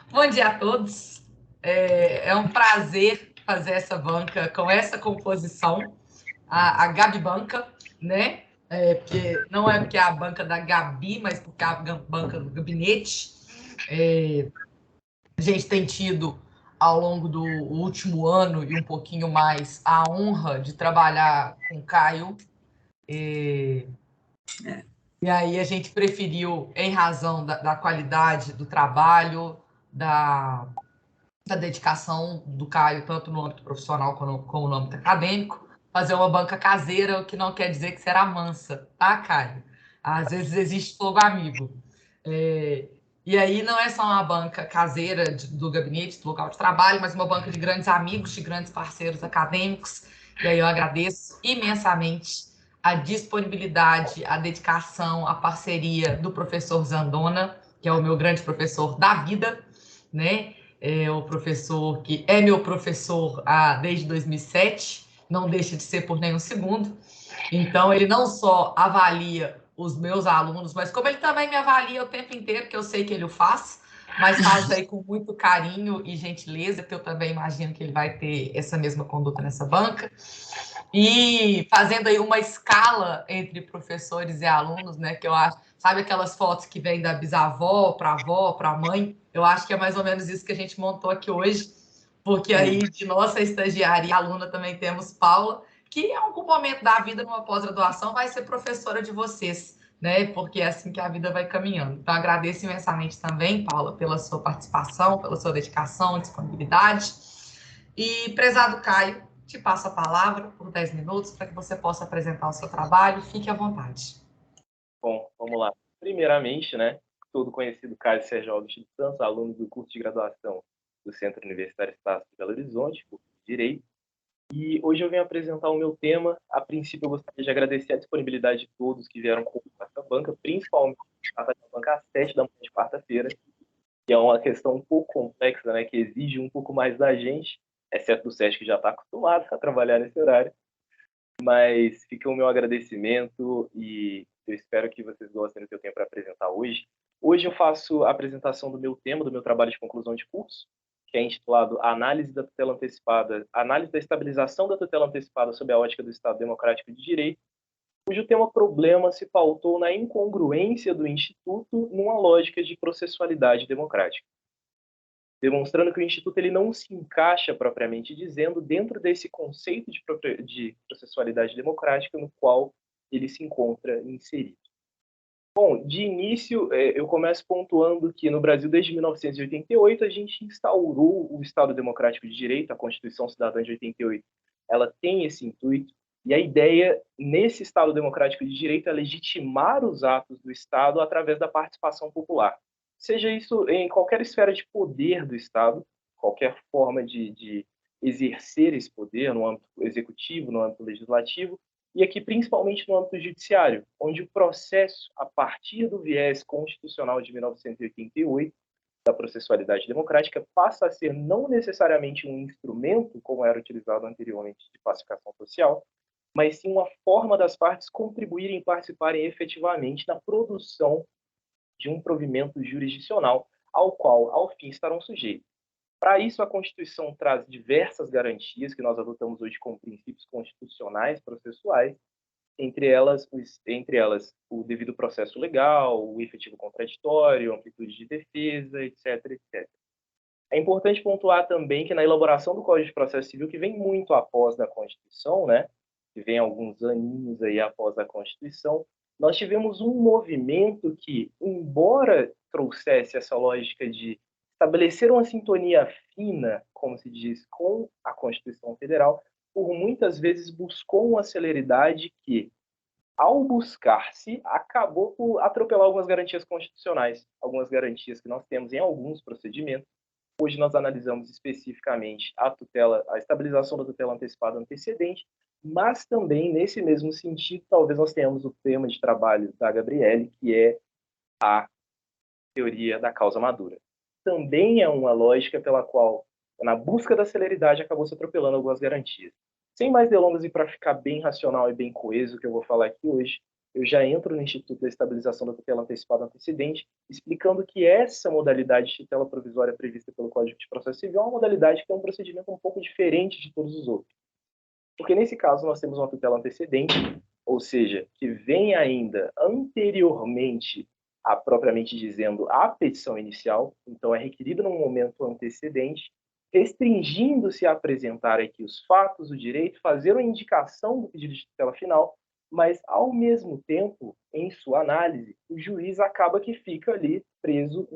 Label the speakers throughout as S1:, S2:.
S1: Bom dia a todos. É um prazer fazer essa banca com essa composição, a Gabi Banca, né? Porque não é porque é a banca da Gabi, mas porque é a banca do gabinete. A gente tem tido, ao longo do último ano e um pouquinho mais, a honra de trabalhar com o Caio. E aí a gente preferiu, em razão da qualidade do trabalho, da dedicação do Caio, tanto no âmbito profissional como no âmbito acadêmico, fazer uma banca caseira, o que não quer dizer que será mansa, tá, Caio? Às vezes existe fogo amigo. E aí não é só uma banca caseira do gabinete, do local de trabalho, mas uma banca de grandes amigos, de grandes parceiros acadêmicos. E aí eu agradeço imensamente a disponibilidade, a dedicação, a parceria do professor Zandona, que é o meu grande professor da vida, né? É o professor que é meu professor desde 2007, não deixa de ser por nenhum segundo. Então, ele não só avalia os meus alunos, mas como ele também me avalia o tempo inteiro, que eu sei que ele o faz, mas faz aí com muito carinho e gentileza, que eu também imagino que ele vai ter essa mesma conduta nessa banca. E fazendo aí uma escala entre professores e alunos, né? Que eu acho, sabe aquelas fotos que vêm da bisavó para a avó, para a mãe? Eu acho que é mais ou menos isso que a gente montou aqui hoje, porque aí de nossa estagiária e aluna também temos Paula, que em algum momento da vida, numa pós-graduação, vai ser professora de vocês, né? Porque é assim que a vida vai caminhando. Então, agradeço imensamente também, Paula, pela sua participação, pela sua dedicação, disponibilidade. E, prezado Caio, te passo a palavra por 10 minutos para que você possa apresentar o seu trabalho. Fique à vontade.
S2: Bom, vamos lá. Primeiramente, né, todo conhecido Caio Sérgio Alves dos Santos, aluno do curso de graduação do Centro Universitário Estácio de Belo Horizonte, curso de Direito. E hoje eu venho apresentar o meu tema. A princípio, eu gostaria de agradecer a disponibilidade de todos que vieram ocupar essa banca, principalmente a banca às 7 da manhã de quarta-feira, que é uma questão um pouco complexa, né, que exige um pouco mais da gente, exceto do Sérgio, que já está acostumado a trabalhar nesse horário. Mas fica o meu agradecimento e eu espero que vocês gostem do que eu tenho para apresentar hoje. Hoje eu faço a apresentação do meu tema, do meu trabalho de conclusão de curso, que é intitulado Análise da tutela antecipada, Análise da estabilização da tutela antecipada sob a ótica do Estado Democrático de Direito, cujo tema problema se pautou na incongruência do Instituto numa lógica de processualidade democrática, demonstrando que o Instituto ele não se encaixa, propriamente dizendo, dentro desse conceito de processualidade democrática no qual ele se encontra inserido. Bom, de início, eu começo pontuando que no Brasil, desde 1988, a gente instaurou o Estado Democrático de Direito, a Constituição Cidadã de 88, ela tem esse intuito, e a ideia, nesse Estado Democrático de Direito, é legitimar os atos do Estado através da participação popular. Seja isso em qualquer esfera de poder do Estado, qualquer forma de exercer esse poder, no âmbito executivo, no âmbito legislativo, e aqui principalmente no âmbito judiciário, onde o processo, a partir do viés constitucional de 1988, da processualidade democrática, passa a ser não necessariamente um instrumento, como era utilizado anteriormente, de pacificação social, mas sim uma forma das partes contribuírem e participarem efetivamente na produção de um provimento jurisdicional, ao qual, ao fim, estarão sujeitos. Para isso, a Constituição traz diversas garantias que nós adotamos hoje como princípios constitucionais processuais, entre elas o devido processo legal, o efetivo contraditório, amplitude de defesa, etc, etc. É importante pontuar também que na elaboração do Código de Processo Civil, que vem muito após da Constituição, né, que vem alguns aninhos aí após a Constituição, nós tivemos um movimento que, embora trouxesse essa lógica de estabelecer uma sintonia fina, como se diz, com a Constituição Federal, por muitas vezes buscou uma celeridade que, ao buscar-se, acabou por atropelar algumas garantias constitucionais, algumas garantias que nós temos em alguns procedimentos. Hoje nós analisamos especificamente a estabilização da tutela antecipada antecedente, mas também, nesse mesmo sentido, talvez nós tenhamos o tema de trabalho da Gabriele, que é a teoria da causa madura. Também é uma lógica pela qual, na busca da celeridade, acabou se atropelando algumas garantias. Sem mais delongas e para ficar bem racional e bem coeso, que eu vou falar aqui hoje, eu já entro no Instituto da Estabilização da Tutela Antecipada Antecedente, explicando que essa modalidade de tutela provisória prevista pelo Código de Processo Civil é uma modalidade que tem um procedimento um pouco diferente de todos os outros. Porque nesse caso nós temos uma tutela antecedente, ou seja, que vem ainda anteriormente a, propriamente dizendo, a petição inicial, então é requerida num momento antecedente, restringindo-se a apresentar aqui os fatos, o direito, fazer uma indicação do pedido de tutela final, mas, ao mesmo tempo, em sua análise, o juiz acaba que fica ali preso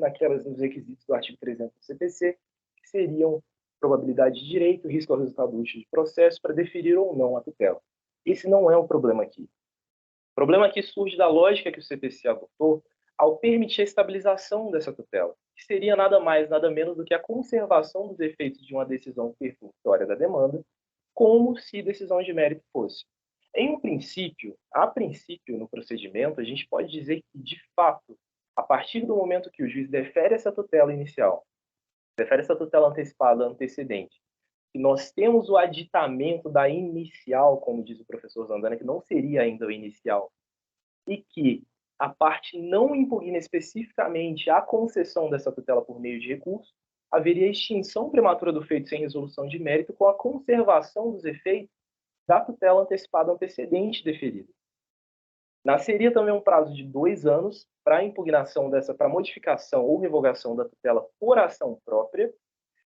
S2: nos requisitos do artigo 300 do CPC, que seriam probabilidade de direito, risco ao resultado útil de processo, para deferir ou não a tutela. Esse não é o problema aqui. O problema aqui surge da lógica que o CPC adotou ao permitir a estabilização dessa tutela, que seria nada mais, nada menos do que a conservação dos efeitos de uma decisão perfunctória da demanda, como se decisão de mérito fosse. Em um princípio, a princípio, no procedimento, a gente pode dizer que, de fato, a partir do momento que o juiz defere essa tutela inicial, defere essa tutela antecipada antecedente, e nós temos o aditamento da inicial, como diz o professor Zandana, que não seria ainda o inicial, e que a parte não impugna especificamente a concessão dessa tutela por meio de recurso, haveria extinção prematura do feito sem resolução de mérito com a conservação dos efeitos da tutela antecipada antecedente deferida. Nasceria também um prazo de 2 anos para a impugnação para modificação ou revogação da tutela por ação própria,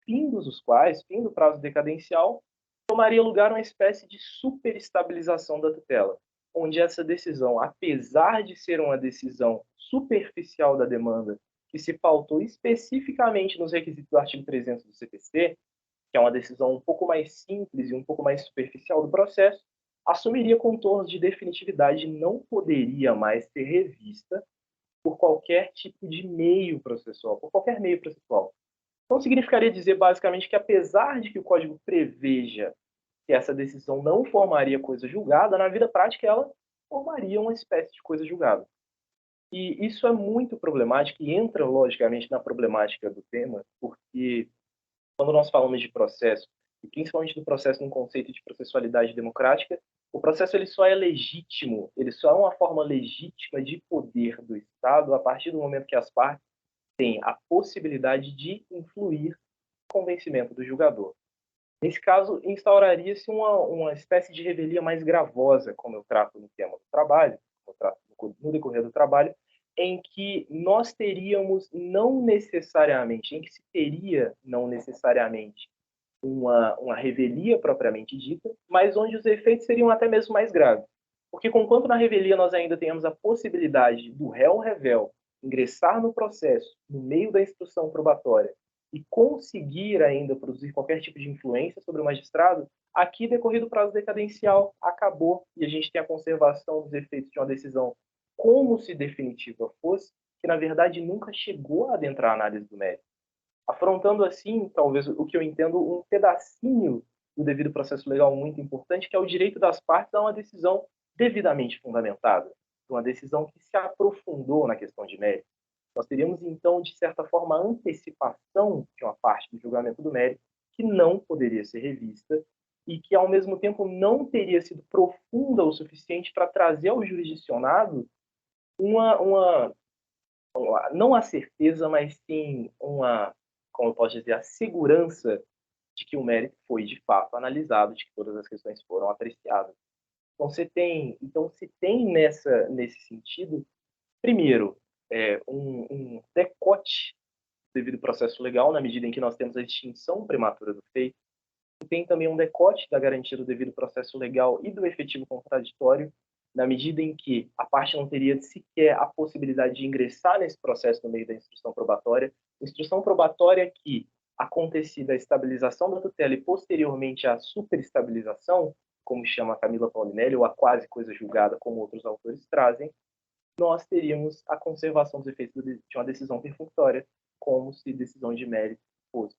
S2: findos os quais, fim do prazo decadencial, tomaria lugar uma espécie de superestabilização da tutela, onde essa decisão, apesar de ser uma decisão superficial da demanda, que se pautou especificamente nos requisitos do artigo 300 do CPC, que é uma decisão um pouco mais simples e um pouco mais superficial do processo, assumiria contornos de definitividade e não poderia mais ser revista por qualquer tipo de meio processual, por qualquer meio processual. Então, significaria dizer, basicamente, que apesar de que o Código preveja que essa decisão não formaria coisa julgada, na vida prática ela formaria uma espécie de coisa julgada. E isso é muito problemático e entra, logicamente, na problemática do tema, porque quando nós falamos de processo, e principalmente do processo num conceito de processualidade democrática, o processo ele só é legítimo, ele só é uma forma legítima de poder do Estado a partir do momento que as partes têm a possibilidade de influir no convencimento do julgador. Nesse caso, instauraria-se uma espécie de revelia mais gravosa, como eu trato no tema do trabalho, eu trato no decorrer do trabalho, em que nós teríamos não necessariamente, em que se teria não necessariamente uma revelia propriamente dita, mas onde os efeitos seriam até mesmo mais graves. Porque, conquanto na revelia nós ainda tenhamos a possibilidade do réu revel ingressar no processo, no meio da instrução probatória, e conseguir ainda produzir qualquer tipo de influência sobre o magistrado, aqui, decorrido o prazo decadencial, acabou, e a gente tem a conservação dos efeitos de uma decisão como se definitiva fosse, que na verdade nunca chegou a adentrar a análise do mérito, afrontando assim, talvez o que eu entendo, um pedacinho do devido processo legal muito importante, que é o direito das partes a uma decisão devidamente fundamentada, uma decisão que se aprofundou na questão de mérito. Nós teríamos, então, de certa forma, a antecipação de uma parte do julgamento do mérito que não poderia ser revista e que, ao mesmo tempo, não teria sido profunda o suficiente para trazer ao jurisdicionado não a certeza, mas sim como eu posso dizer, a segurança de que o mérito foi, de fato, analisado, de que todas as questões foram apreciadas. Então, se tem nesse sentido, primeiro, um decote do devido processo legal, na medida em que nós temos a extinção prematura do feito, e tem também um decote da garantia do devido processo legal e do efetivo contraditório, na medida em que a parte não teria sequer a possibilidade de ingressar nesse processo no meio da instrução probatória que, acontecida a estabilização da tutela e posteriormente a superestabilização, como chama a Camila Paulinelli, ou a quase coisa julgada, como outros autores trazem, nós teríamos a conservação dos efeitos de uma decisão perfunctória, como se decisão de mérito fosse.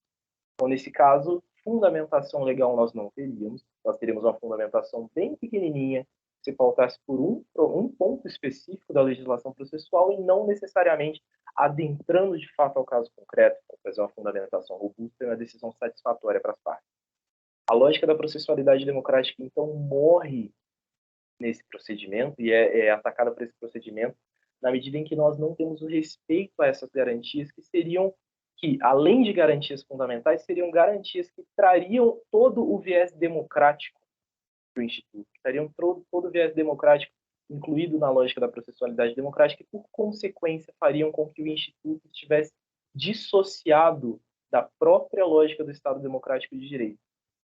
S2: Então, nesse caso, fundamentação legal nós não teríamos, nós teríamos uma fundamentação bem pequenininha, se pautasse por um ponto específico da legislação processual e não necessariamente adentrando de fato ao caso concreto para fazer uma fundamentação robusta e uma decisão satisfatória para as partes. A lógica da processualidade democrática, então, morre nesse procedimento e é atacada por esse procedimento na medida em que nós não temos o respeito a essas garantias que, além de garantias fundamentais, seriam garantias que trariam todo o viés democrático para o Instituto, que trariam todo o viés democrático incluído na lógica da processualidade democrática e, por consequência, fariam com que o Instituto estivesse dissociado da própria lógica do Estado Democrático de Direito.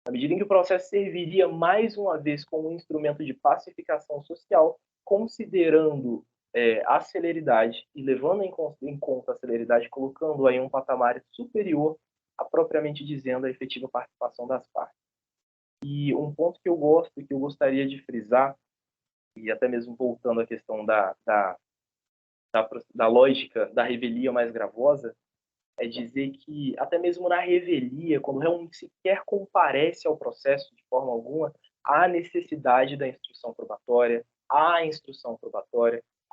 S2: Na medida em que o processo serviria, mais uma vez, como um instrumento de pacificação social, considerando a celeridade e levando em conta a celeridade, colocando aí um patamar superior a, propriamente dizendo, a efetiva participação das partes. E um ponto que eu gosto e que eu gostaria de frisar, e até mesmo voltando à questão da lógica da revelia mais gravosa, é dizer que, até mesmo na revelia, quando realmente sequer comparece ao processo de forma alguma, há necessidade da instrução probatória,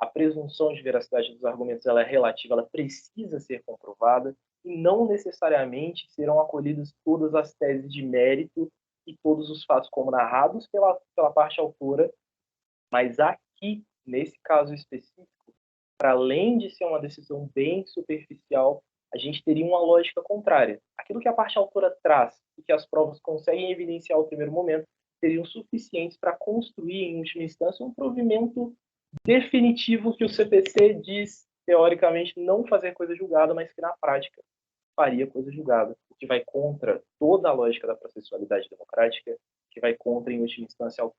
S2: a presunção de veracidade dos argumentos ela é relativa, ela precisa ser comprovada, e não necessariamente serão acolhidas todas as teses de mérito e todos os fatos como narrados pela parte autora, mas aqui, nesse caso específico, para além de ser uma decisão bem superficial, a gente teria uma lógica contrária. Aquilo que a parte autora traz e que as provas conseguem evidenciar ao primeiro momento seriam suficientes para construir, em última instância, um provimento definitivo que o CPC diz, teoricamente, não fazer coisa julgada, mas que na prática faria coisa julgada, o que vai contra toda a lógica da processualidade democrática, que vai contra, em última instância, ao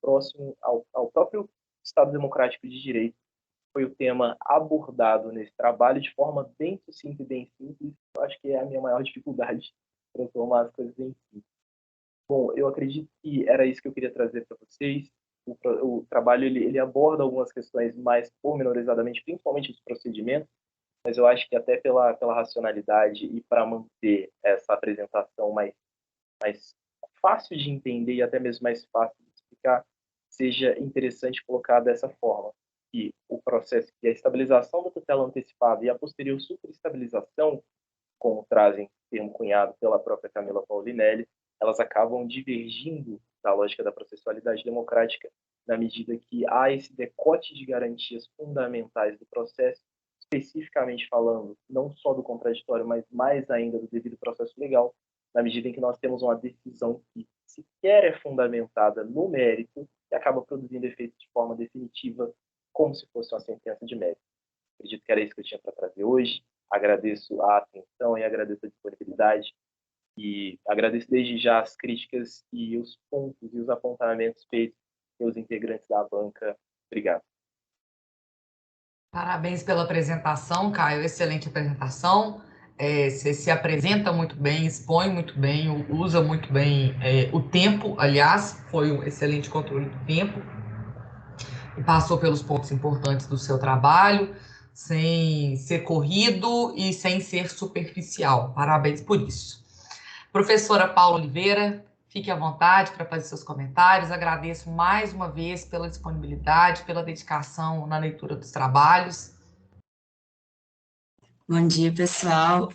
S2: próprio Estado Democrático de Direito. Foi o tema abordado nesse trabalho de forma bem sucinta e bem simples. Eu acho que é a minha maior dificuldade para tomar as coisas bem simples. Bom, eu acredito que era isso que eu queria trazer para vocês. O trabalho ele aborda algumas questões mais pormenorizadamente, principalmente os procedimentos, mas eu acho que até pela racionalidade e para manter essa apresentação mais fácil de entender e até mesmo mais fácil de explicar, seja interessante colocar dessa forma, que o processo, que a estabilização da tutela antecipada e a posterior superestabilização, como trazem termo cunhado pela própria Camila Paulinelli, elas acabam divergindo da lógica da processualidade democrática na medida que há esse decote de garantias fundamentais do processo, especificamente falando não só do contraditório, mas mais ainda do devido processo legal, na medida em que nós temos uma decisão que sequer é fundamentada no mérito e acaba produzindo efeitos de forma definitiva, como se fosse uma sentença de mérito. Acredito que era isso que eu tinha para trazer hoje. Agradeço a atenção e agradeço a disponibilidade e agradeço desde já as críticas e os pontos e os apontamentos feitos pelos integrantes da banca. Obrigado.
S1: Parabéns pela apresentação, Caio. Excelente apresentação. Você se apresenta muito bem, expõe muito bem, usa muito bem o tempo. Aliás, foi um excelente controle do tempo. E passou pelos pontos importantes do seu trabalho, sem ser corrido e sem ser superficial. Parabéns por isso. Professora Paula Oliveira, fique à vontade para fazer seus comentários. Agradeço mais uma vez pela disponibilidade, pela dedicação na leitura dos trabalhos.
S3: Bom dia, pessoal.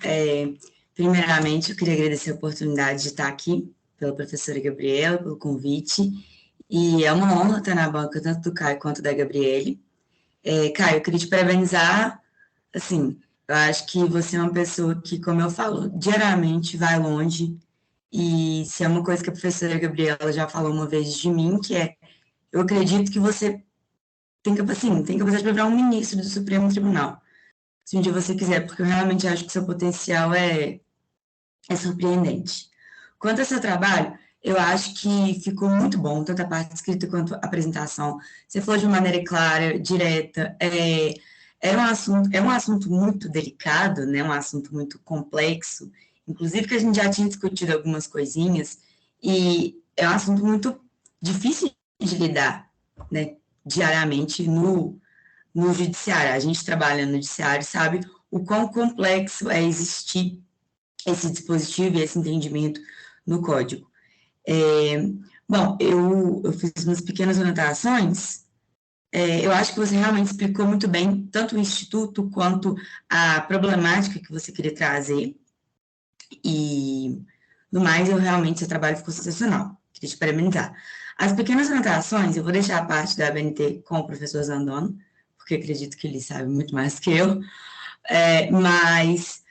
S3: Primeiramente, eu queria agradecer a oportunidade de estar aqui, pela professora Gabriela, pelo convite. E é uma honra estar na banca, tanto do Caio quanto da Gabriele. Caio, eu queria te parabenizar. Assim, eu acho que você é uma pessoa que, como eu falo, diariamente vai longe. E se é uma coisa que a professora Gabriela já falou uma vez de mim, que eu acredito que você tem capacidade para virar um ministro do Supremo Tribunal, se um dia você quiser, porque eu realmente acho que seu potencial é surpreendente. Quanto ao seu trabalho, eu acho que ficou muito bom, tanto a parte escrita quanto a apresentação. Você falou de uma maneira clara, direta, é um assunto muito delicado, né? Um assunto muito complexo, inclusive que a gente já tinha discutido algumas coisinhas, e é um assunto muito difícil de lidar, né? Diariamente no judiciário. A gente trabalha no judiciário sabe o quão complexo é existir esse dispositivo e esse entendimento no código. Bom, eu fiz umas pequenas anotações. Eu acho que você realmente explicou muito bem tanto o Instituto quanto a problemática que você queria trazer. E, no mais, realmente, seu trabalho ficou sensacional. Queria te parabenizar. As pequenas anotações, eu vou deixar a parte da ABNT com o professor Zandona, porque acredito que ele sabe muito mais que eu, mas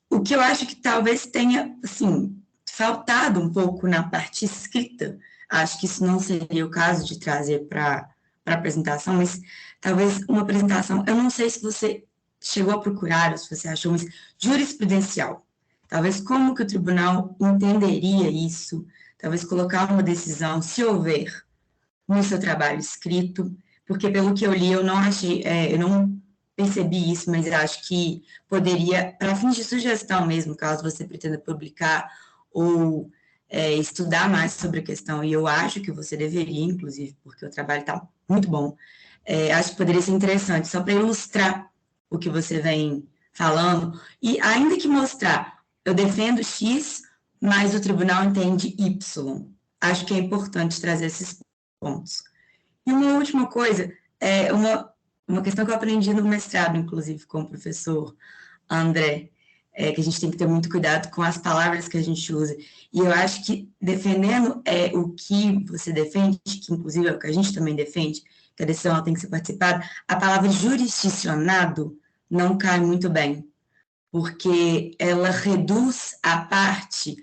S3: o que eu acho que talvez tenha, assim, faltado um pouco na parte escrita, acho que isso não seria o caso de trazer para a apresentação, mas talvez uma apresentação, eu não sei se você chegou a procurar, ou se você achou, mas jurisprudencial. Talvez como que o tribunal entenderia isso, talvez colocar uma decisão, se houver, no seu trabalho escrito, porque pelo que eu li, eu não achei, eu não percebi isso, mas eu acho que poderia, para fins de sugestão mesmo, caso você pretenda publicar ou estudar mais sobre a questão, e eu acho que você deveria, inclusive, porque o trabalho está muito bom, acho que poderia ser interessante, só para ilustrar o que você vem falando, e ainda que mostrar, eu defendo X, mas o tribunal entende Y. Acho que é importante trazer esses pontos. E uma última coisa, uma questão que eu aprendi no mestrado, inclusive, com o professor André, que a gente tem que ter muito cuidado com as palavras que a gente usa. E eu acho que defendendo o que você defende, que inclusive é o que a gente também defende, que a decisão tem que ser participada, a palavra jurisdicionado não cai muito bem, porque ela reduz a parte,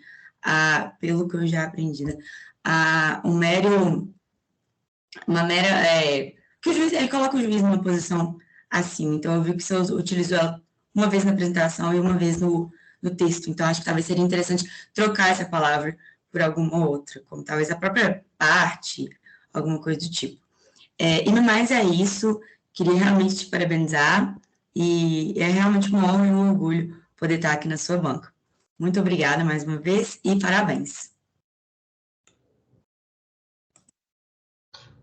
S3: pelo que eu já aprendi, né, uma mera, que o juiz, ele coloca o juiz numa posição acima, então eu vi que você utilizou ela uma vez na apresentação e uma vez no texto, então acho que talvez seria interessante trocar essa palavra por alguma outra, como talvez a própria parte, alguma coisa do tipo. E no mais é isso, queria realmente te parabenizar, e é realmente uma honra e um orgulho poder estar aqui na sua banca. Muito obrigada mais uma vez e parabéns.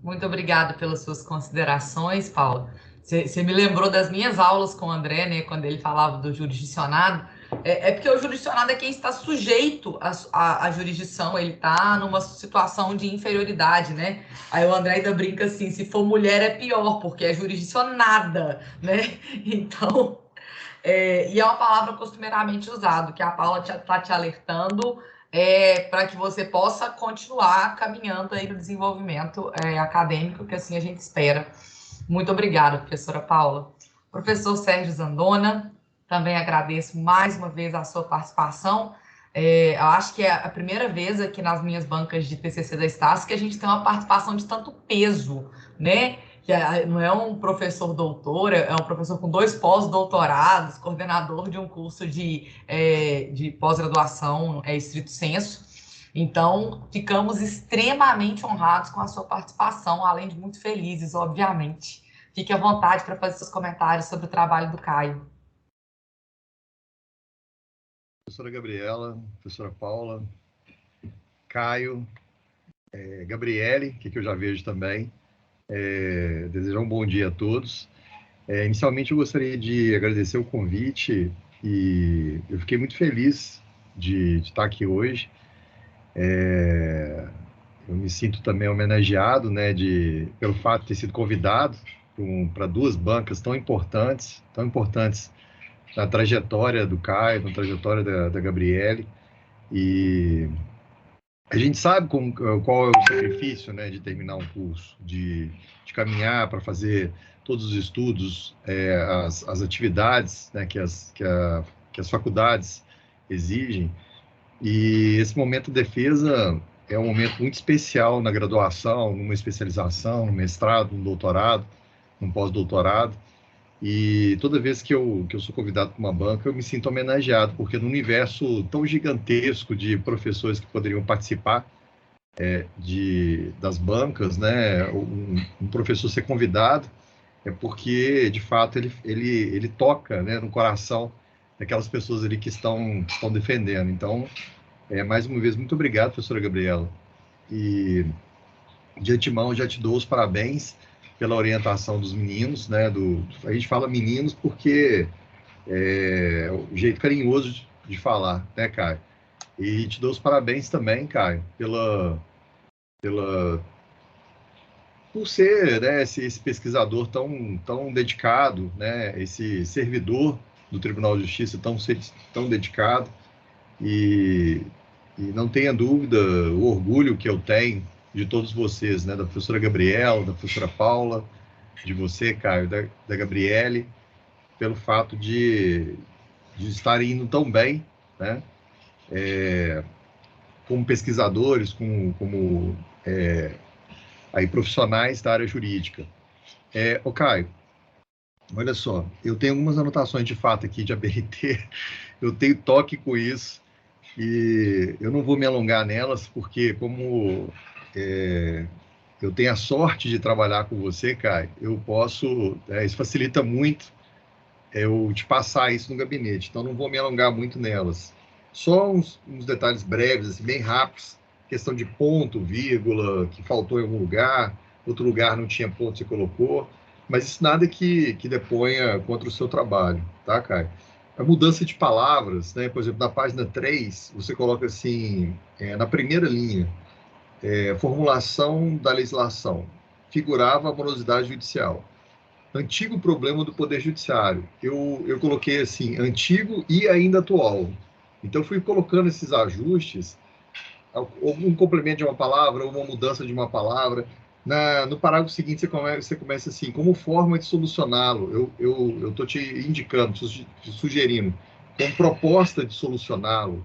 S1: Muito obrigada pelas suas considerações, Paula. Você me lembrou das minhas aulas com o André, né, quando ele falava do jurisdicionado. Porque o jurisdicionado é quem está sujeito à jurisdição, ele está numa situação de inferioridade, né? Aí o André ainda brinca assim, se for mulher é pior, porque é jurisdicionada, né? Então, e é uma palavra costumeiramente usada, que a Paula está te alertando, para que você possa continuar caminhando aí no desenvolvimento acadêmico, que assim a gente espera. Muito obrigada, professora Paula. Professor Sérgio Zandona, também agradeço mais uma vez a sua participação. Eu acho que é a primeira vez aqui nas minhas bancas de TCC da Estácio que a gente tem uma participação de tanto peso, né? Que não é um professor doutor, é um professor com 2 pós-doutorados, coordenador de um curso de pós-graduação, estrito sensu. Então, ficamos extremamente honrados com a sua participação, além de muito felizes, obviamente. Fique à vontade para fazer seus comentários sobre o trabalho do Caio.
S4: Professora Gabriela, professora Paula, Caio, Gabriele, que eu já vejo também. Desejar um bom dia a todos. Inicialmente, eu gostaria de agradecer o convite e eu fiquei muito feliz de estar aqui hoje. Eu me sinto também homenageado, né, pelo fato de ter sido convidado para 2 bancas tão importantes na trajetória do Caio, na trajetória da Gabriele. E a gente sabe qual é o sacrifício, né, de terminar um curso, de caminhar para fazer todos os estudos, as atividades, né, que as faculdades exigem. E esse momento de defesa é um momento muito especial na graduação, numa especialização, no mestrado, no doutorado, no pós-doutorado. E toda vez que eu sou convidado para uma banca, eu me sinto homenageado, porque no universo tão gigantesco de professores que poderiam participar das bancas, né, um professor ser convidado é porque, de fato, ele toca, né, no coração daquelas pessoas ali que estão defendendo. Então, mais uma vez, muito obrigado, professora Gabriela. E, de antemão, já te dou os parabéns pela orientação dos meninos, né? A gente fala meninos porque é o jeito carinhoso de falar, né, Caio? E te dou os parabéns também, Caio, por ser, né, esse pesquisador tão dedicado, né, esse servidor do Tribunal de Justiça tão dedicado. E não tenha dúvida o orgulho que eu tenho de todos vocês, né? Da professora Gabriela, da professora Paula, de você, Caio, da Gabriele, pelo fato de estarem indo tão bem, né? Como pesquisadores, como aí, profissionais da área jurídica. Ô, Caio, olha só, eu tenho algumas anotações de fato aqui de ABNT, eu tenho toque com isso, e eu não vou me alongar nelas, porque como eu tenho a sorte de trabalhar com você, Caio, eu posso, isso facilita muito eu te passar isso no gabinete, então não vou me alongar muito nelas. Só uns detalhes breves, assim, bem rápidos, questão de ponto, vírgula, que faltou em algum lugar, outro lugar não tinha ponto, você colocou, mas isso nada que deponha contra o seu trabalho, tá, Caio? A mudança de palavras, né? Por exemplo, na página 3, você coloca assim, na primeira linha, formulação da legislação, figurava a morosidade judicial. Antigo problema do Poder Judiciário. Eu coloquei assim, antigo e ainda atual. Então, fui colocando esses ajustes, um complemento de uma palavra, uma mudança de uma palavra. No parágrafo seguinte, você começa assim, como forma de solucioná-lo. Eu estou te indicando, sugerindo, como proposta de solucioná-lo.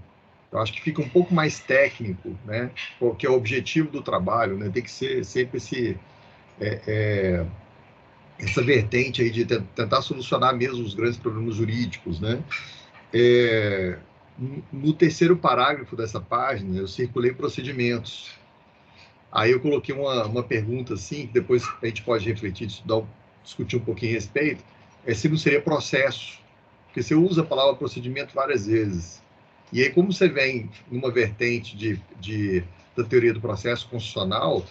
S4: Eu acho que fica um pouco mais técnico, né? Que é o objetivo do trabalho, né? Tem que ser sempre essa vertente aí de tentar solucionar mesmo os grandes problemas jurídicos, né? No terceiro parágrafo dessa página, eu circulei procedimentos. Aí eu coloquei uma pergunta assim, que depois a gente pode refletir, discutir um pouquinho a respeito, se não seria processo, porque você usa a palavra procedimento várias vezes. E aí, como você vem numa vertente da teoria do processo constitucional,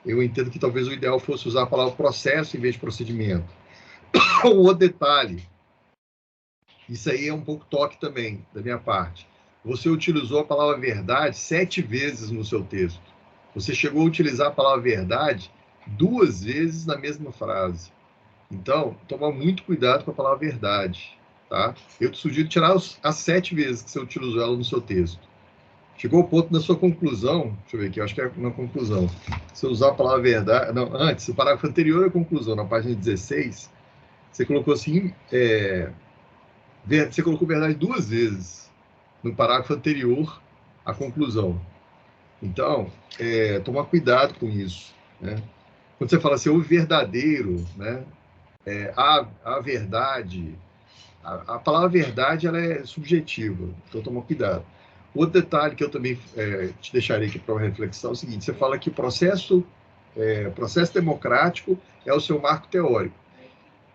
S4: eu entendo que talvez o ideal fosse usar a palavra processo em vez de procedimento. Um outro detalhe, isso aí é um pouco toque também, da minha parte. Você utilizou a palavra verdade 7 vezes no seu texto. Você chegou a utilizar a palavra verdade 2 vezes na mesma frase. Então, toma muito cuidado com a palavra verdade, tá? Eu te sugiro tirar as 7 vezes que você utilizou ela no seu texto. Chegou ao ponto da sua conclusão, deixa eu ver aqui, eu acho que é na conclusão. Se eu usar a palavra verdade, não, antes, o parágrafo anterior à conclusão, na página 16, você colocou assim, você colocou verdade 2 vezes no parágrafo anterior à conclusão. Então, tomar cuidado com isso, né? Quando você fala assim, o verdadeiro, né? A verdade, a palavra verdade, ela é subjetiva, então toma cuidado. Outro detalhe que eu também te deixarei aqui para uma reflexão é o seguinte, você fala que processo democrático é o seu marco teórico.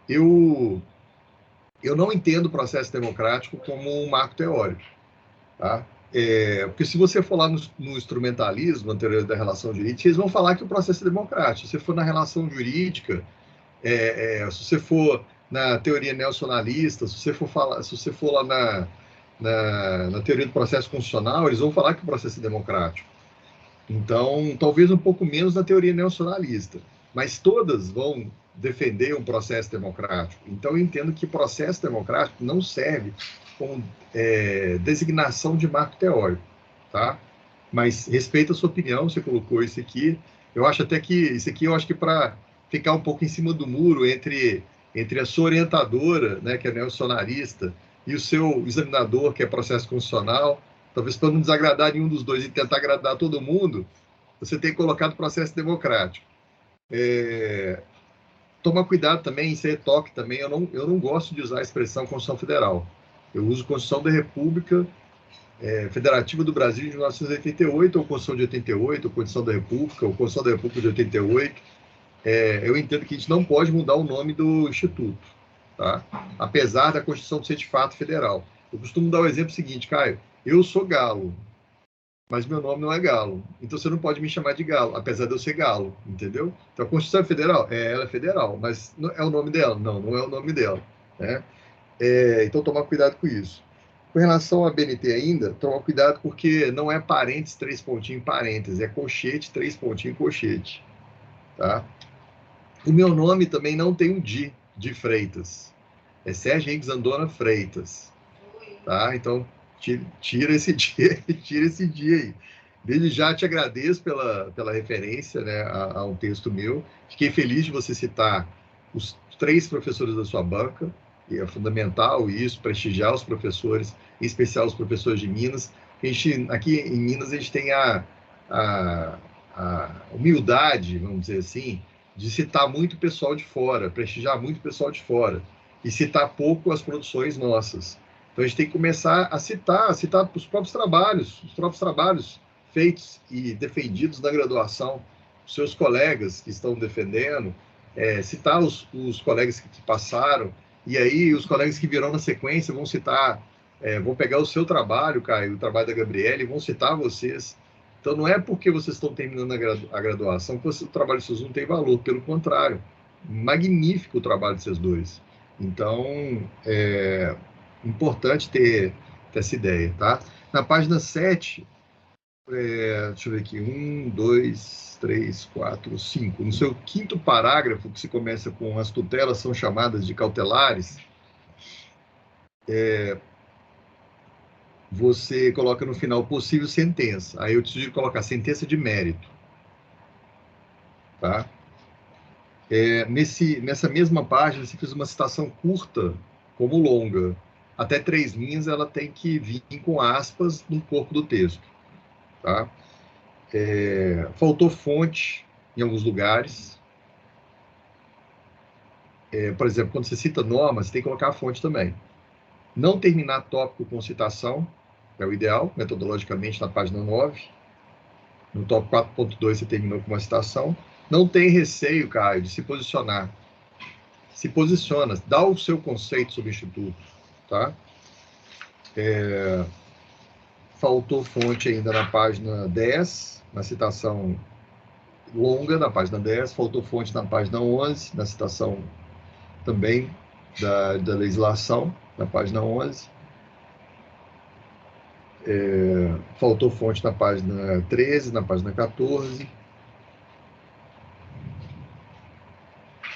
S4: Eu não entendo o processo democrático como um marco teórico, tá? Porque se você for lá no instrumentalismo, na teoria da relação jurídica, eles vão falar que o processo é democrático. Se você for na relação jurídica, se você for na teoria neocionalista, se você for lá na teoria do processo constitucional, eles vão falar que o processo é democrático. Então, talvez um pouco menos na teoria neocionalista, mas todas vão defender um processo democrático. Então, eu entendo que processo democrático não serve como designação de marco teórico, tá? Mas respeito a sua opinião, você colocou isso aqui. Eu acho até que isso aqui, para ficar um pouco em cima do muro entre a sua orientadora, né, que é neocionalista, e o seu examinador, que é processo constitucional, talvez para não desagradar nenhum dos dois e tentar agradar todo mundo, você tem colocado processo democrático. Tomar cuidado também, isso é toque também, eu não gosto de usar a expressão Constituição Federal. Eu uso Constituição da República Federativa do Brasil de 1988, ou Constituição de 88, ou Constituição da República, ou Constituição da República de 88. Eu entendo que a gente não pode mudar o nome do Instituto, tá? Apesar da Constituição ser de fato federal. Eu costumo dar o exemplo seguinte, Caio, eu sou Galo, mas meu nome não é Galo, então você não pode me chamar de Galo, apesar de eu ser Galo, entendeu? Então a Constituição é federal? Ela é federal, mas não é o nome dela? Não é o nome dela, né? Então tomar cuidado com isso. Com relação à BNT ainda, tomar cuidado porque não é parênteses, 3 pontinhos, parênteses, é colchete, 3 pontinhos, colchete, tá? O meu nome também não tem um de Freitas. É Sérgio Henrique Zandona Freitas. Tá? Então, tira esse dia aí. Desde já te agradeço pela referência, né, a um texto meu. Fiquei feliz de você citar os 3 professores da sua banca, e é fundamental isso, prestigiar os professores, em especial os professores de Minas. Aqui em Minas, a gente tem a humildade, vamos dizer assim, de citar muito pessoal de fora, prestigiar muito pessoal de fora, e citar pouco as produções nossas. Então, a gente tem que começar a citar os próprios trabalhos feitos e defendidos na graduação, os seus colegas que estão defendendo, citar os colegas que passaram, e aí os colegas que virão na sequência vão citar, vão pegar o seu trabalho, Caio, o trabalho da Gabriele, e vão citar vocês. Então, não é porque vocês estão terminando a graduação que o trabalho de vocês não tem valor, pelo contrário, magnífico o trabalho de vocês dois. Então, é importante ter essa ideia, tá? Na página 7, deixa eu ver aqui, 1, 2, 3, 4, 5. No seu 5º parágrafo, que se começa com as tutelas são chamadas de cautelares, você coloca no final possível sentença. Aí eu preciso colocar sentença de mérito. Tá? Nessa mesma página, você fez uma citação curta como longa. Até 3 linhas, ela tem que vir com aspas no corpo do texto. Tá? Faltou fonte em alguns lugares. Por exemplo, quando você cita norma, você tem que colocar a fonte também. Não terminar tópico com citação é o ideal, metodologicamente, na página 9. No tópico 4.2 você terminou com uma citação. Não tem receio, Caio, de se posicionar. Se posiciona, dá o seu conceito sobre o Instituto. Tá? Faltou fonte ainda na página 10, na citação longa, na página 10. Faltou fonte na página 11, na citação também da legislação, na página 11. Faltou fonte na página 13, na página 14.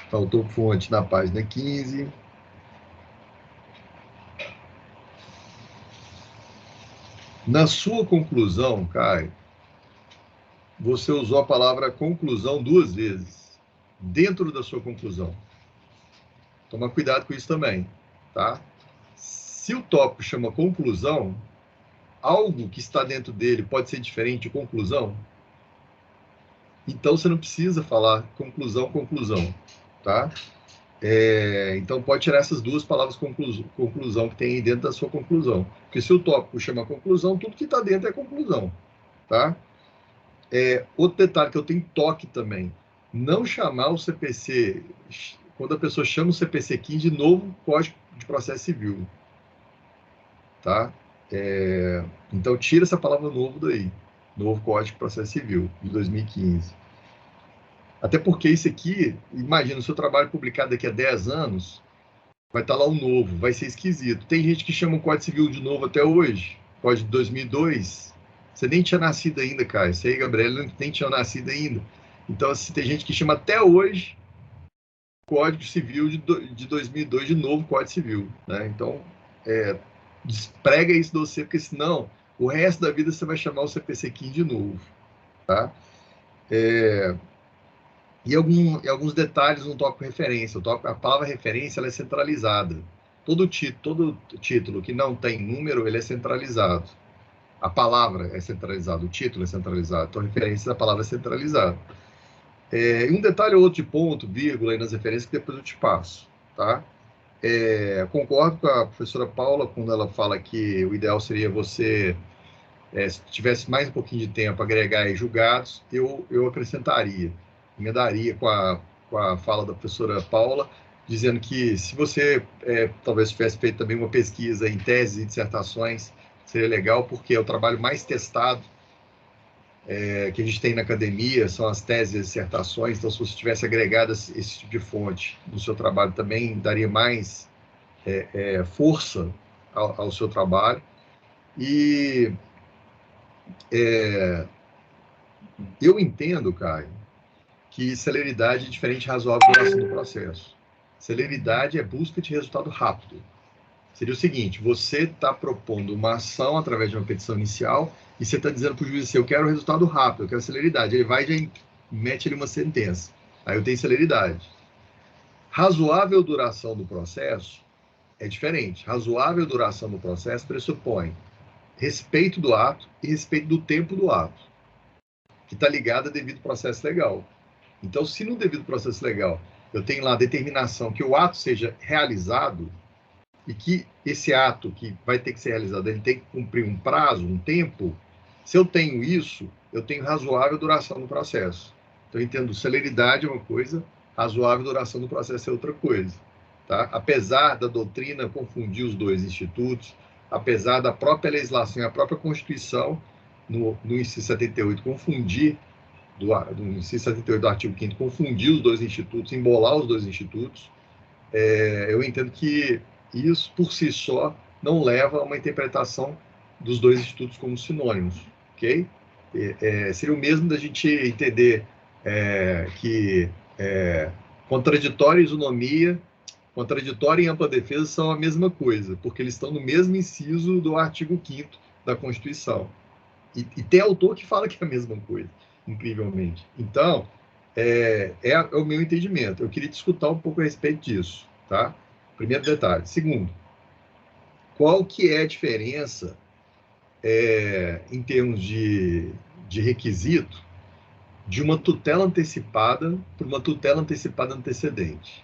S4: Faltou fonte na página 15. Na sua conclusão, Caio, você usou a palavra conclusão 2 vezes, dentro da sua conclusão. Toma cuidado com isso também, tá? Se o tópico chama conclusão, algo que está dentro dele pode ser diferente de conclusão, então você não precisa falar conclusão, tá? Então pode tirar essas 2 palavras conclusão que tem dentro da sua conclusão, porque se o tópico chama conclusão, tudo que está dentro é conclusão, tá? Outro detalhe que eu tenho toque também, não chamar o CPC, quando a pessoa chama o CPC 15 de novo Código de Processo Civil, tá? Então tira essa palavra novo daí, novo Código de Processo Civil, de 2015. Até porque isso aqui, imagina, o seu trabalho publicado daqui a 10 anos, vai estar lá o novo, vai ser esquisito. Tem gente que chama o Código Civil de novo até hoje, Código de 2002. Você nem tinha nascido ainda, Caio. Você aí, Gabriela, nem tinha nascido ainda. Então, assim, tem gente que chama até hoje Código Civil de 2002 de novo Código Civil. Né? Então, desprega isso de você, porque senão, o resto da vida você vai chamar o CPC 15 de novo. Tá? E alguns detalhes no tópico referência. A palavra referência ela é centralizada. Todo título que não tem número, ele é centralizado. A palavra é centralizada, o título é centralizado. Então, a referência da palavra é centralizada. E um detalhe ou outro de ponto, vírgula, aí nas referências, que depois eu te passo. Tá? Concordo com a professora Paula, quando ela fala que o ideal seria você, se tivesse mais um pouquinho de tempo, agregar aí julgados, eu acrescentaria. Emendaria com a fala da professora Paula, dizendo que se você talvez tivesse feito também uma pesquisa em teses e dissertações, seria legal, porque é o trabalho mais testado que a gente tem na academia, são as teses e dissertações. Então, se você tivesse agregado esse tipo de fonte no seu trabalho, também daria mais força ao seu trabalho. E eu entendo, Caio, que celeridade é diferente de razoável duração do processo. Celeridade é busca de resultado rápido. Seria o seguinte, você está propondo uma ação através de uma petição inicial e você está dizendo para o juiz assim, eu quero resultado rápido, eu quero celeridade. Ele vai e já mete ali uma sentença. Aí eu tenho celeridade. Razoável duração do processo é diferente. Razoável duração do processo pressupõe respeito do ato e respeito do tempo do ato, que está ligado a devido processo legal. Então, se no devido processo legal eu tenho lá a determinação que o ato seja realizado e que esse ato que vai ter que ser realizado, ele tem que cumprir um prazo, um tempo, se eu tenho isso, eu tenho razoável duração do processo. Então, eu entendo celeridade é uma coisa, razoável duração do processo é outra coisa. Tá? Apesar da doutrina confundir os dois institutos, apesar da própria legislação e a própria Constituição, no inciso 78, confundir, do inciso 78 do artigo 5º, confundir os dois institutos, embolar os dois institutos, eu entendo que isso, por si só, não leva a uma interpretação dos dois institutos como sinônimos, ok? Seria o mesmo da gente entender que contraditório e isonomia, contraditório e ampla defesa são a mesma coisa, porque eles estão no mesmo inciso do artigo 5º da Constituição. E tem autor que fala que é a mesma coisa, incrivelmente. Então, é o meu entendimento. Eu queria te escutar um pouco a respeito disso, tá? Primeiro detalhe. Segundo, qual que é a diferença em termos de requisito de uma tutela antecipada para uma tutela antecipada antecedente?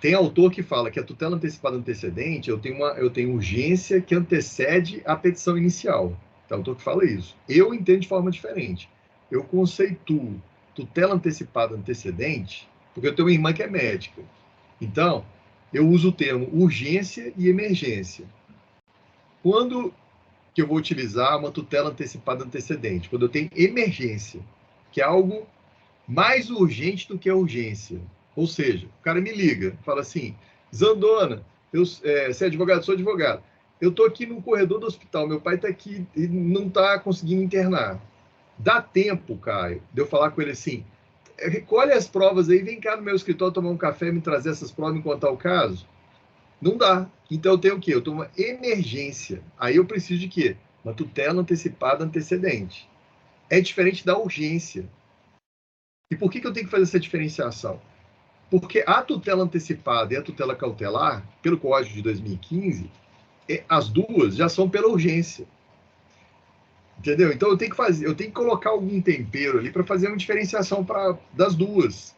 S4: Tem autor que fala que a tutela antecipada antecedente, eu tenho urgência que antecede a petição inicial. Tem autor que fala isso. Eu entendo de forma diferente. Eu conceituo tutela antecipada antecedente porque eu tenho uma irmã que é médica. Então, eu uso o termo urgência e emergência. Quando que eu vou utilizar uma tutela antecipada antecedente? Quando eu tenho emergência, que é algo mais urgente do que a urgência. Ou seja, o cara me liga, fala assim, Zandona, você é advogado? Sou advogado. Eu estou aqui no corredor do hospital, meu pai está aqui e não está conseguindo internar. Dá tempo, Caio, de eu falar com ele assim, recolhe as provas aí, vem cá no meu escritório tomar um café e me trazer essas provas e me contar o caso? Não dá. Então eu tenho o quê? Eu tenho uma emergência. Aí eu preciso de quê? Uma tutela antecipada antecedente. É diferente da urgência. E por que eu tenho que fazer essa diferenciação? Porque a tutela antecipada e a tutela cautelar, pelo Código de 2015, as duas já são pela urgência. Entendeu? Então eu tenho que colocar algum tempero ali para fazer uma diferenciação das duas.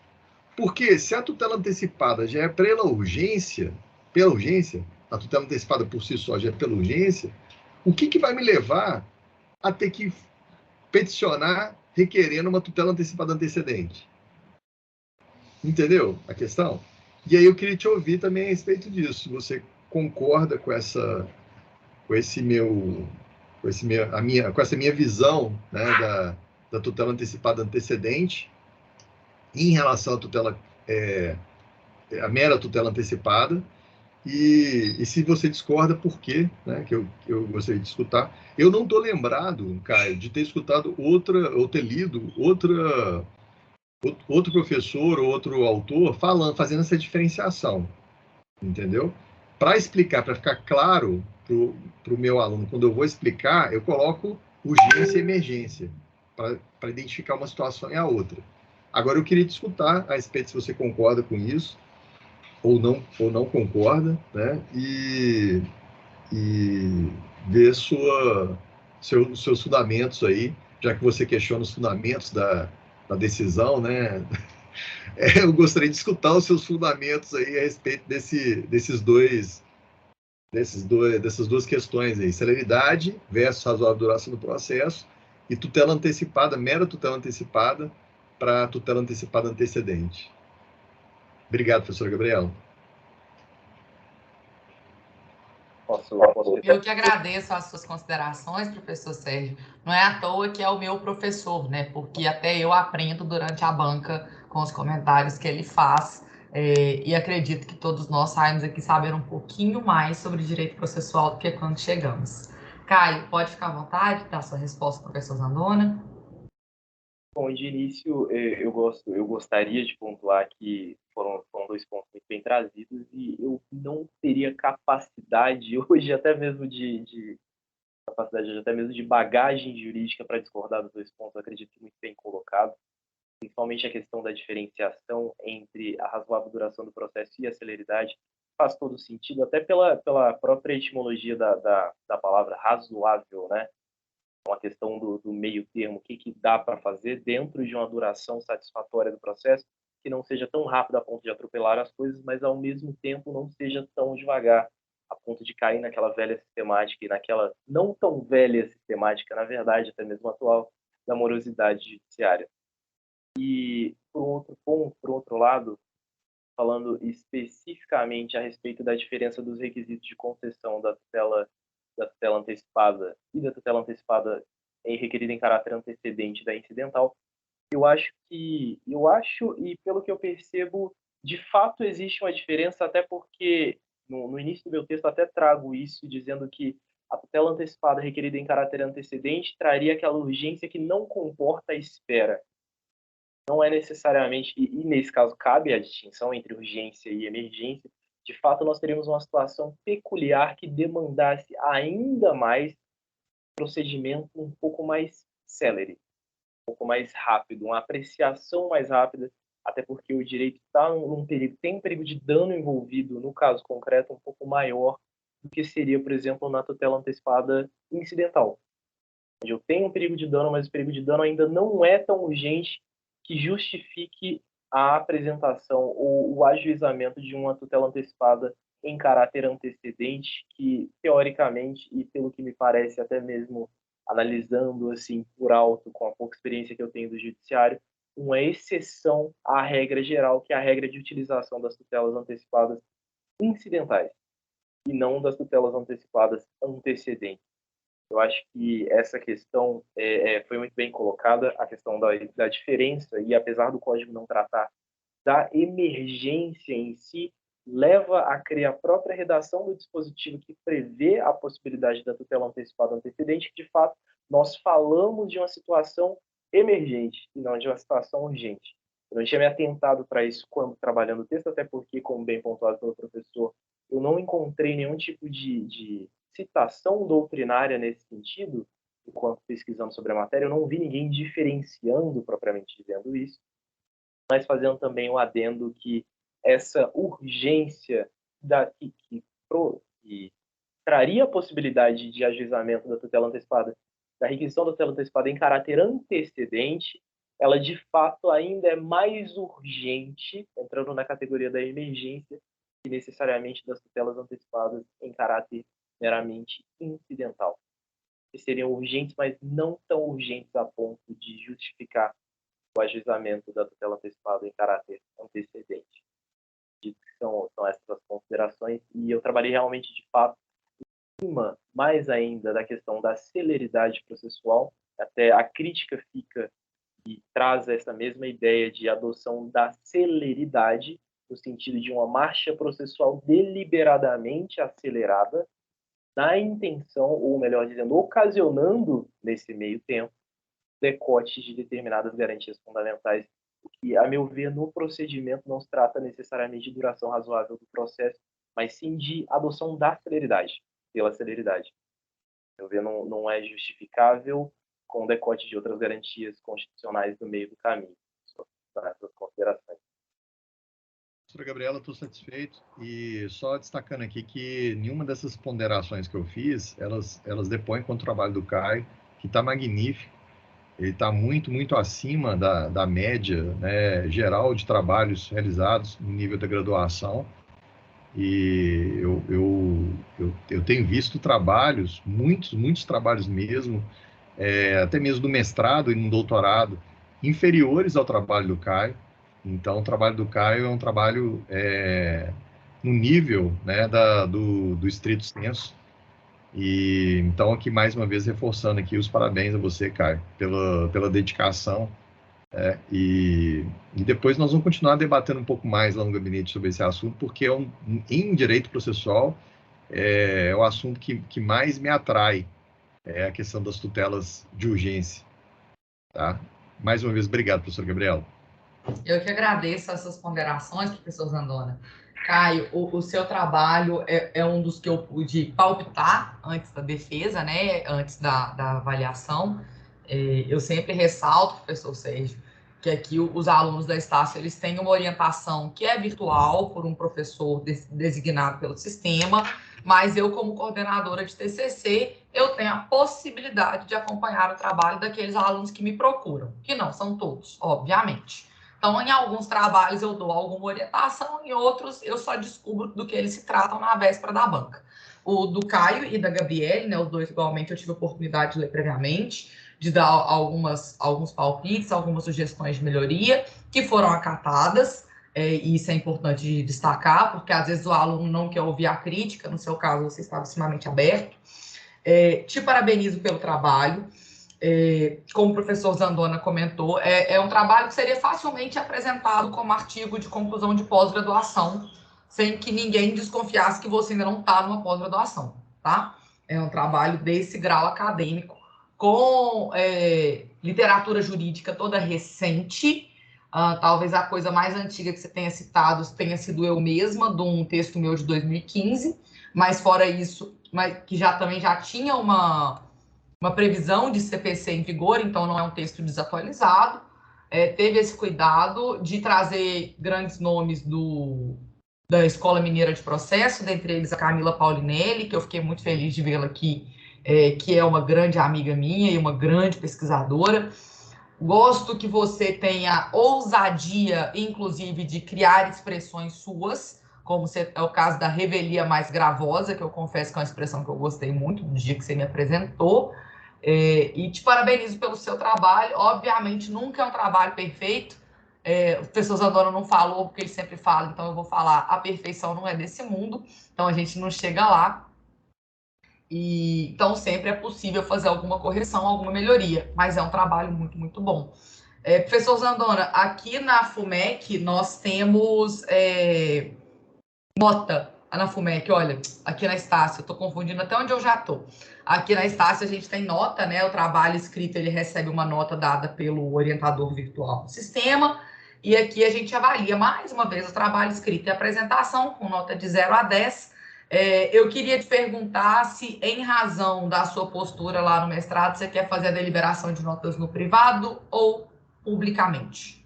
S4: Porque se a tutela antecipada já é pela urgência, a tutela antecipada por si só já é pela urgência, o que vai me levar a ter que peticionar requerendo uma tutela antecipada antecedente? Entendeu a questão? E aí eu queria te ouvir também a respeito disso. Se você concorda com essa minha visão, né, da tutela antecipada antecedente em relação à tutela, a mera tutela antecipada, e se você discorda, por quê, né, que eu gostaria de escutar. Eu não estou lembrado, Caio, de ter escutado ou ter lido outro professor ou outro autor fazendo essa diferenciação, entendeu? Para explicar, para ficar claro para o meu aluno, quando eu vou explicar, eu coloco urgência e emergência, para identificar uma situação e a outra. Agora, eu queria te escutar a respeito se você concorda com isso, ou não concorda, né? E ver seus fundamentos aí, já que você questiona os fundamentos da decisão, né? Eu gostaria de escutar os seus fundamentos aí a respeito dessas duas questões aí, celeridade versus razoável duração do processo e tutela antecipada, mera tutela antecipada para tutela antecipada antecedente. Obrigado, professor Gabriel.
S1: Eu que agradeço as suas considerações, professor Sérgio. Não é à toa que é o meu professor, né? Porque até eu aprendo durante a banca com os comentários que ele faz. E acredito que todos nós saímos aqui sabendo um pouquinho mais sobre direito processual do que quando chegamos. Caio, pode ficar à vontade, dar sua resposta, professor Zandona.
S2: Bom, de início, eu gostaria de pontuar que foram São 2 pontos muito bem trazidos e eu não teria capacidade hoje até mesmo de bagagem jurídica para discordar dos 2 pontos. Eu acredito que muito bem colocado, principalmente a questão da diferenciação entre a razoável duração do processo e a celeridade. Faz todo sentido, até pela própria etimologia da palavra razoável, né? Uma questão do meio termo, o que dá para fazer dentro de uma duração satisfatória do processo, que não seja tão rápido a ponto de atropelar as coisas, mas ao mesmo tempo não seja tão devagar a ponto de cair naquela velha sistemática e naquela não tão velha sistemática, na verdade, até mesmo atual, da morosidade judiciária. E, por outro lado, falando especificamente a respeito da diferença dos requisitos de concessão da tutela antecipada e da tutela antecipada requerida em caráter antecedente da incidental, eu acho e pelo que eu percebo, de fato existe uma diferença, até porque no início do meu texto até trago isso, dizendo que a tutela antecipada requerida em caráter antecedente traria aquela urgência que não comporta a espera. Não é necessariamente, e nesse caso cabe a distinção entre urgência e emergência. De fato, nós teríamos uma situação peculiar que demandasse ainda mais procedimento um pouco mais célere, um pouco mais rápido, uma apreciação mais rápida, até porque o direito está num perigo, tem um perigo de dano envolvido, no caso concreto, um pouco maior do que seria, por exemplo, na tutela antecipada incidental, onde eu tenho um perigo de dano, mas o perigo de dano ainda não é tão urgente que justifique a apresentação ou o ajuizamento de uma tutela antecipada em caráter antecedente, que, teoricamente, e pelo que me parece, até mesmo analisando assim por alto, com a pouca experiência que eu tenho do judiciário, uma exceção à regra geral, que é a regra de utilização das tutelas antecipadas incidentais, e não das tutelas antecipadas antecedentes. Eu acho que essa questão foi muito bem colocada, a questão da diferença, e apesar do código não tratar da emergência em si, leva a criar a própria redação do dispositivo que prevê a possibilidade da tutela antecipada antecedente, que de fato nós falamos de uma situação emergente e não de uma situação urgente. Eu não tinha me atentado para isso quando trabalhando o texto, até porque, como bem pontuado pelo professor, eu não encontrei nenhum tipo de citação doutrinária nesse sentido, enquanto pesquisando sobre a matéria. Eu não vi ninguém diferenciando, propriamente dizendo isso, mas fazendo também o adendo que essa urgência que traria a possibilidade de ajuizamento da tutela antecipada, da requisição da tutela antecipada em caráter antecedente, ela de fato ainda é mais urgente, entrando na categoria da emergência, que necessariamente das tutelas antecipadas em caráter meramente incidental. Que seriam urgentes, mas não tão urgentes a ponto de justificar o ajuizamento da tutela antecipada em caráter antecedente. São essas as considerações, e eu trabalhei realmente, de fato, em cima, mais ainda, da questão da celeridade processual. Até a crítica fica e traz essa mesma ideia de adoção da celeridade, no sentido de uma marcha processual deliberadamente acelerada, na intenção, ou melhor dizendo, ocasionando, nesse meio tempo, decotes de determinadas garantias fundamentais, o que, a meu ver, no procedimento não se trata necessariamente de duração razoável do processo, mas sim de adoção da celeridade, pela celeridade. A meu ver, não é justificável com o decote de outras garantias constitucionais no meio do caminho. São essas considerações.
S4: Professora Gabriela, estou satisfeito, e só destacando aqui que nenhuma dessas ponderações que eu fiz, elas depõem contra o trabalho do Caio, que está magnífico. Ele está muito, muito acima da média, né, geral de trabalhos realizados no nível da graduação. E eu tenho visto trabalhos, muitos trabalhos mesmo, até mesmo do mestrado e no doutorado, inferiores ao trabalho do Caio. Então, o trabalho do Caio é um trabalho no nível, né, do estrito senso. E então, aqui mais uma vez reforçando aqui os parabéns a você, Caio, pela dedicação. E depois nós vamos continuar debatendo um pouco mais lá no gabinete sobre esse assunto, porque em direito processual é o assunto que mais me atrai, é a questão das tutelas de urgência. Tá? Mais uma vez, obrigado, professor Gabriel.
S1: Eu que agradeço essas ponderações, professor Zandona. Caio, o seu trabalho é um dos que eu pude palpitar antes da defesa, né? Antes da avaliação. Eu sempre ressalto, professor Sérgio, que aqui os alunos da Estácio, eles têm uma orientação que é virtual por um professor designado pelo sistema, mas eu, como coordenadora de TCC, eu tenho a possibilidade de acompanhar o trabalho daqueles alunos que me procuram, que não são todos, obviamente. Então, em alguns trabalhos eu dou alguma orientação, em outros eu só descubro do que eles se tratam na véspera da banca. O do Caio e da Gabriele, né, os dois igualmente eu tive a oportunidade de ler previamente, de dar alguns palpites, algumas sugestões de melhoria, que foram acatadas, e isso é importante de destacar, porque às vezes o aluno não quer ouvir a crítica, no seu caso você estava extremamente aberto. Te parabenizo pelo trabalho. Como o professor Zandona comentou, é um trabalho que seria facilmente apresentado como artigo de conclusão de pós-graduação, sem que ninguém desconfiasse que você ainda não está numa pós-graduação, tá? É um trabalho desse grau acadêmico, com literatura jurídica toda recente. Talvez a coisa mais antiga que você tenha citado tenha sido eu mesma, de um texto meu de 2015, mas fora isso, que também já tinha uma previsão de CPC em vigor, então não é um texto desatualizado. Teve esse cuidado de trazer grandes nomes da Escola Mineira de Processo, dentre eles a Camila Paulinelli, que eu fiquei muito feliz de vê-la aqui, que é uma grande amiga minha e uma grande pesquisadora. Gosto que você tenha ousadia, inclusive, de criar expressões suas, como é o caso da revelia mais gravosa, que eu confesso que é uma expressão que eu gostei muito do dia que você me apresentou. E te parabenizo pelo seu trabalho. Obviamente, nunca é um trabalho perfeito. O professor Zandona não falou, porque ele sempre fala, então eu vou falar, a perfeição não é desse mundo, então a gente não chega lá. Então, sempre é possível fazer alguma correção, alguma melhoria, mas é um trabalho muito, muito bom. Professor Zandona, aqui na FUMEC nós temos nota na FUMEC, olha, aqui na Estácio, eu estou confundindo até onde eu já estou. Aqui na Estácio a gente tem nota, né? O trabalho escrito, ele recebe uma nota dada pelo orientador virtual do sistema, e aqui a gente avalia mais uma vez o trabalho escrito e a apresentação com nota de 0 a 10. Eu queria te perguntar se, em razão da sua postura lá no mestrado, você quer fazer a deliberação de notas no privado ou publicamente?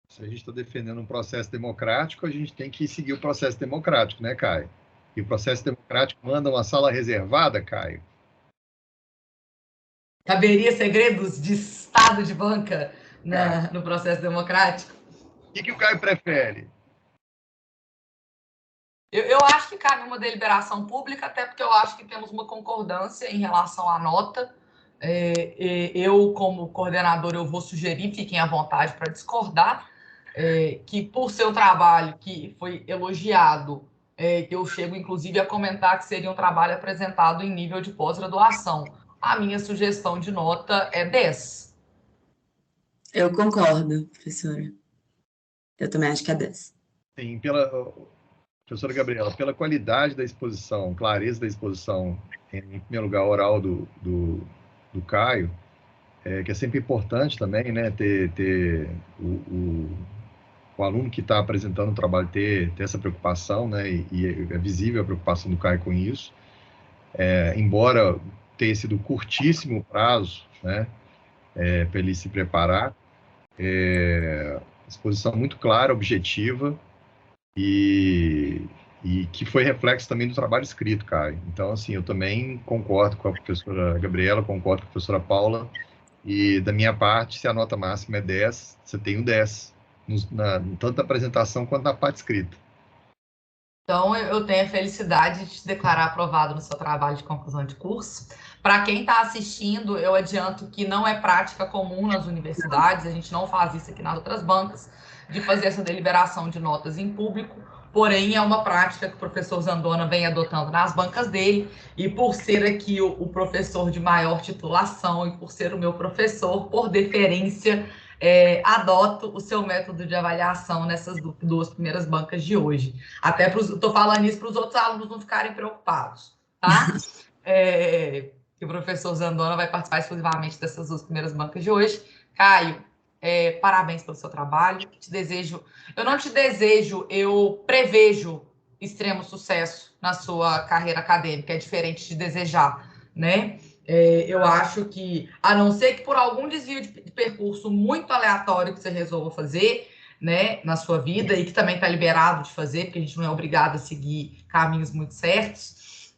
S4: Se a gente está defendendo um processo democrático, a gente tem que seguir o processo democrático, né, Caio? E o processo democrático manda uma sala reservada, Caio?
S1: Caberia segredos de estado de banca no processo democrático?
S4: O que o Caio prefere?
S1: Eu acho que cabe uma deliberação pública, até porque eu acho que temos uma concordância em relação à nota. Eu, como coordenador, eu vou sugerir, fiquem à vontade para discordar, que por seu trabalho, que foi elogiado, que eu chego, inclusive, a comentar que seria um trabalho apresentado em nível de pós-graduação. A minha sugestão de nota é 10.
S3: Eu concordo, professora. Eu também acho que é 10.
S4: Sim, professora Gabriela, pela qualidade da exposição, clareza da exposição, em primeiro lugar, oral do Caio, que é sempre importante também, né, ter o aluno que está apresentando o trabalho ter essa preocupação, né, e é visível a preocupação do Caio com isso. Embora tenha sido curtíssimo o prazo, né, para ele se preparar, exposição muito clara, objetiva, e que foi reflexo também do trabalho escrito, Caio. Então, assim, eu também concordo com a professora Gabriela, concordo com a professora Paula, e da minha parte, se a nota máxima é 10, você tem um 10, tanto na apresentação quanto na parte escrita.
S1: Então, eu tenho a felicidade de te declarar aprovado no seu trabalho de conclusão de curso. Para quem está assistindo, eu adianto que não é prática comum nas universidades, a gente não faz isso aqui nas outras bancas, de fazer essa deliberação de notas em público, porém é uma prática que o professor Zandona vem adotando nas bancas dele, e por ser aqui o professor de maior titulação e por ser o meu professor, por deferência, adoto o seu método de avaliação nessas duas primeiras bancas de hoje. Até estou falando isso para os outros alunos não ficarem preocupados, tá? Que o professor Zandona vai participar exclusivamente dessas duas primeiras bancas de hoje. Caio, parabéns pelo seu trabalho. Eu prevejo extremo sucesso na sua carreira acadêmica, é diferente de desejar, né? Eu acho que, a não ser que por algum desvio de percurso muito aleatório que você resolva fazer, né, na sua vida, e que também está liberado de fazer, porque a gente não é obrigado a seguir caminhos muito certos,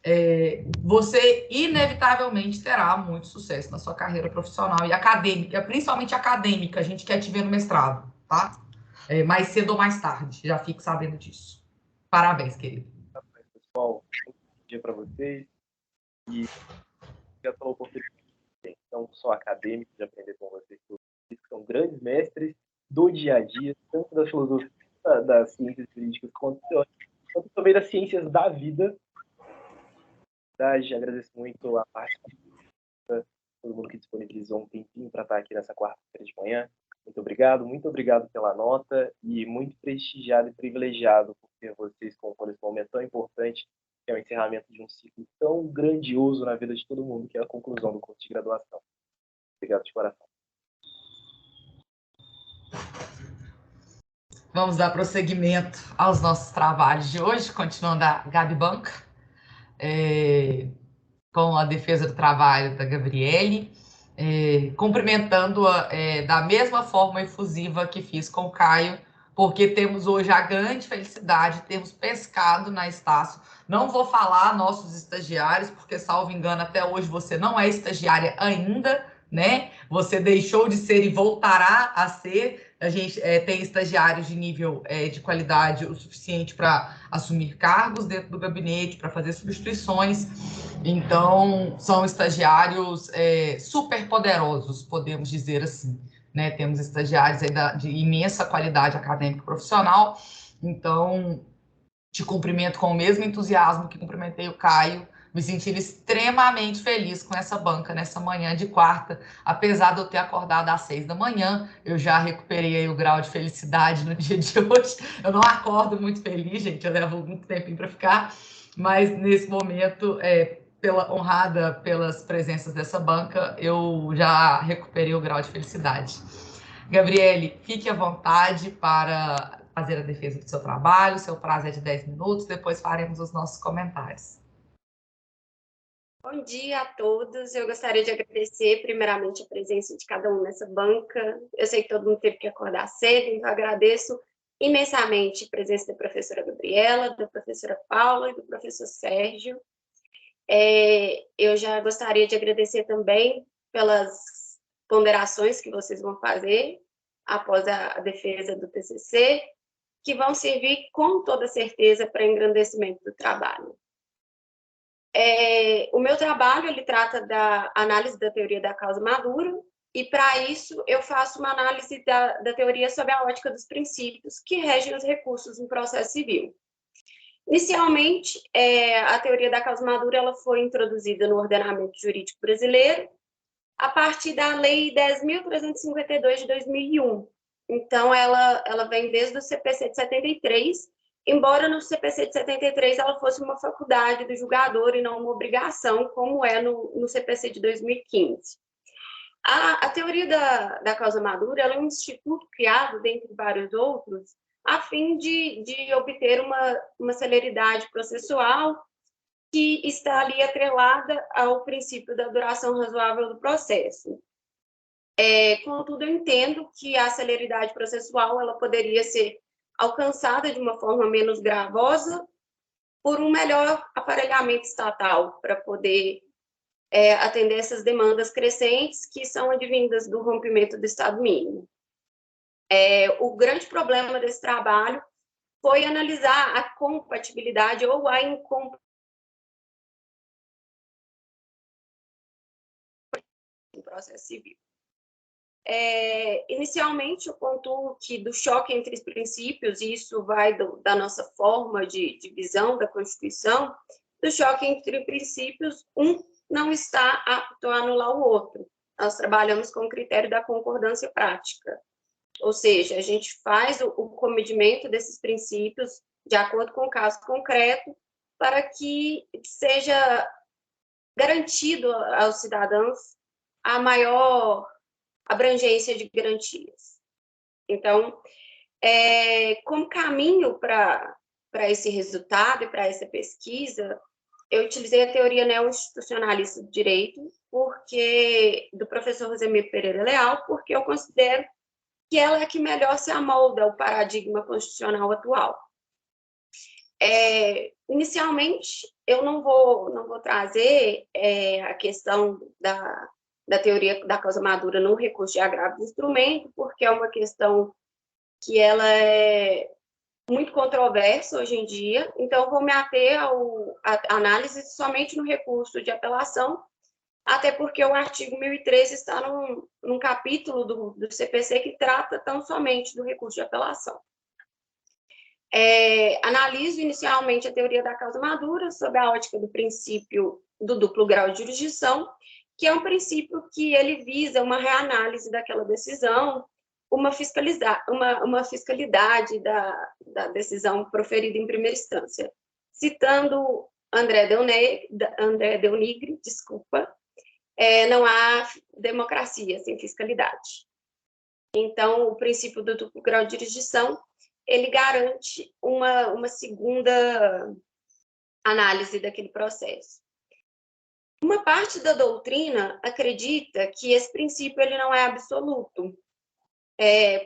S1: você inevitavelmente terá muito sucesso na sua carreira profissional e acadêmica, principalmente acadêmica. A gente quer te ver no mestrado, tá? Mais cedo ou mais tarde, já fico sabendo disso. Parabéns, querido.
S2: Pessoal, um bom dia para vocês e obrigado pela oportunidade, não só acadêmico, de aprender com vocês, que são grandes mestres do dia a dia, tanto da filosofia, das ciências jurídicas, quanto também das ciências da vida. Agradeço muito a parte todo mundo que disponibilizou um tempinho para estar aqui nessa quarta-feira de manhã. Muito obrigado pela nota e muito prestigiado e privilegiado por ter vocês compor esse momento tão importante, que é o encerramento de um ciclo tão grandioso na vida de todo mundo, que é a conclusão do curso de graduação. Obrigado de coração.
S1: Vamos dar prosseguimento aos nossos trabalhos de hoje, continuando a Gabi Banca, com a defesa do trabalho da Gabriele, cumprimentando-a da mesma forma efusiva que fiz com o Caio, porque temos hoje a grande felicidade de termos pescado na Estácio. Não vou falar nossos estagiários, porque, salvo engano, até hoje você não é estagiária ainda, né? Você deixou de ser e voltará a ser. A gente tem estagiários de nível de qualidade o suficiente para assumir cargos dentro do gabinete, para fazer substituições. Então, são estagiários super poderosos, podemos dizer assim, né? Temos estagiários aí de imensa qualidade acadêmica e profissional. Então, te cumprimento com o mesmo entusiasmo que cumprimentei o Caio, me sentindo extremamente feliz com essa banca nessa manhã de quarta, apesar de eu ter acordado às 6 da manhã, eu já recuperei aí o grau de felicidade no dia de hoje. Eu não acordo muito feliz, gente, eu levo muito tempinho para ficar, mas nesse momento, honrada pelas presenças dessa banca, eu já recuperei o grau de felicidade. Gabriele, fique à vontade para fazer a defesa do seu trabalho, seu prazo é de 10 minutos, depois faremos os nossos comentários.
S5: Bom dia a todos. Eu gostaria de agradecer, primeiramente, a presença de cada um nessa banca. Eu sei que todo mundo teve que acordar cedo, então agradeço imensamente a presença da professora Gabriela, da professora Paula e do professor Sérgio. Eu já gostaria de agradecer também pelas ponderações que vocês vão fazer após a defesa do TCC, que vão servir com toda certeza para engrandecimento do trabalho. O meu trabalho, ele trata da análise da teoria da causa madura, e para isso eu faço uma análise da teoria sob a ótica dos princípios que regem os recursos no processo civil. Inicialmente, a teoria da causa madura ela foi introduzida no ordenamento jurídico brasileiro a partir da Lei 10.352 de 2001. Então, ela vem desde o CPC de 73, embora no CPC de 73 ela fosse uma faculdade do julgador e não uma obrigação, como é no CPC de 2015. A teoria da causa madura ela é um instituto criado, dentre vários outros, a fim de obter uma celeridade processual que está ali atrelada ao princípio da duração razoável do processo. Contudo, eu entendo que a celeridade processual ela poderia ser alcançada de uma forma menos gravosa por um melhor aparelhamento estatal para poder atender essas demandas crescentes que são advindas do rompimento do Estado mínimo. O grande problema desse trabalho foi analisar a compatibilidade ou a incompatibilidade do processo civil. Inicialmente, eu pontuo que do choque entre os princípios, e isso vai da nossa forma de visão da Constituição, do choque entre princípios, um não está apto a anular o outro. Nós trabalhamos com o critério da concordância prática, ou seja, a gente faz o comedimento desses princípios de acordo com o caso concreto para que seja garantido aos cidadãos a maior abrangência de garantias. Então, como caminho para esse resultado e para essa pesquisa, eu utilizei a teoria neo-institucionalista do direito, do professor Rosemiro Pereira Leal, porque eu considero que ela é que melhor se amolda ao paradigma constitucional atual. Inicialmente, eu não vou trazer a questão da teoria da causa madura no recurso de agravo do instrumento, porque é uma questão que ela é muito controversa hoje em dia, então vou me ater à análise somente no recurso de apelação, até porque o artigo 1013 está num capítulo do CPC que trata tão somente do recurso de apelação. Analiso inicialmente a teoria da causa madura sob a ótica do princípio do duplo grau de jurisdição, que é um princípio que ele visa uma reanálise daquela decisão, uma fiscalidade da decisão proferida em primeira instância. Citando André Del Nigre, não há democracia sem fiscalidade. Então, o princípio do duplo grau de jurisdição, ele garante uma segunda análise daquele processo. Uma parte da doutrina acredita que esse princípio ele não é absoluto,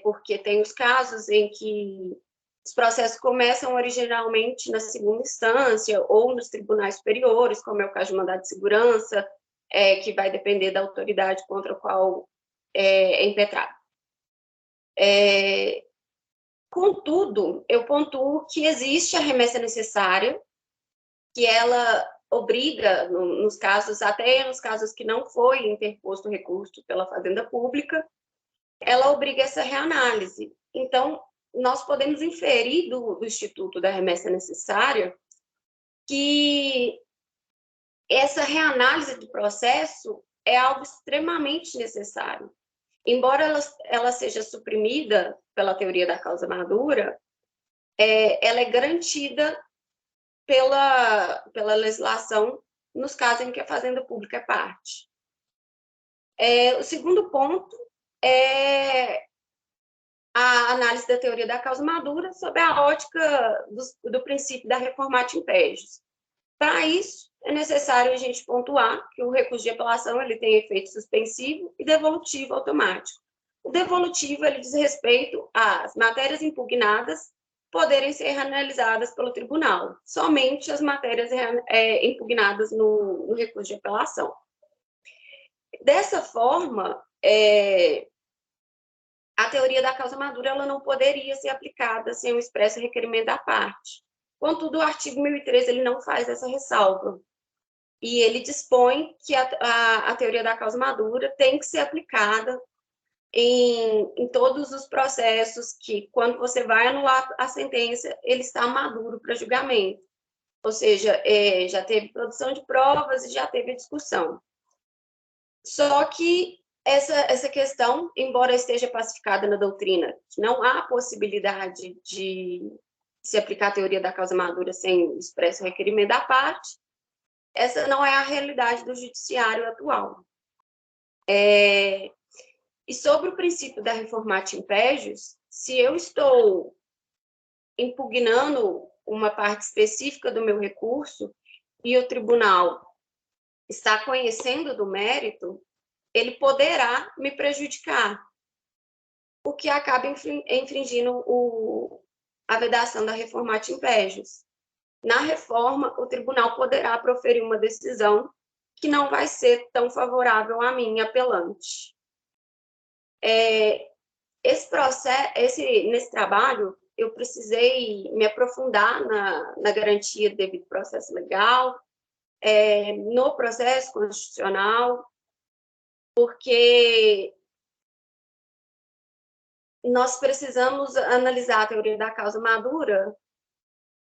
S5: porque tem os casos em que os processos começam originalmente na segunda instância ou nos tribunais superiores, como é o caso de mandado de segurança, que vai depender da autoridade contra a qual é impetrado. Contudo, eu pontuo que existe a remessa necessária, que ela obriga, até nos casos que não foi interposto recurso pela Fazenda Pública, ela obriga essa reanálise. Então, nós podemos inferir do Instituto da Remessa Necessária que essa reanálise do processo é algo extremamente necessário. Embora ela seja suprimida pela teoria da causa madura, ela é garantida pela legislação nos casos em que a Fazenda Pública é parte. O segundo ponto é a análise da teoria da causa madura sob a ótica do princípio da reformatio impejus. Para isso, é necessário a gente pontuar que o recurso de apelação ele tem efeito suspensivo e devolutivo automático. O devolutivo ele diz respeito às matérias impugnadas poderem ser reanalisadas pelo tribunal, somente as matérias impugnadas no recurso de apelação. Dessa forma, a teoria da causa madura ela não poderia ser aplicada sem um expresso requerimento da parte. Contudo, o artigo 1013 ele não faz essa ressalva. E ele dispõe que a teoria da causa madura tem que ser aplicada em todos os processos que, quando você vai anular a sentença, ele está maduro para julgamento. Ou seja, já teve produção de provas e já teve a discussão. Só que essa questão, embora esteja pacificada na doutrina, que não há possibilidade de se aplicar a teoria da causa madura sem expresso requerimento da parte, essa não é a realidade do judiciário atual. E sobre o princípio da reformatio impejus, se eu estou impugnando uma parte específica do meu recurso e o tribunal está conhecendo do mérito, ele poderá me prejudicar, o que acaba infringindo a vedação da reformatio impejus. Na reforma, o tribunal poderá proferir uma decisão que não vai ser tão favorável a mim, apelante. Nesse trabalho, eu precisei me aprofundar na garantia do devido processo legal, no processo constitucional, porque nós precisamos analisar a teoria da causa madura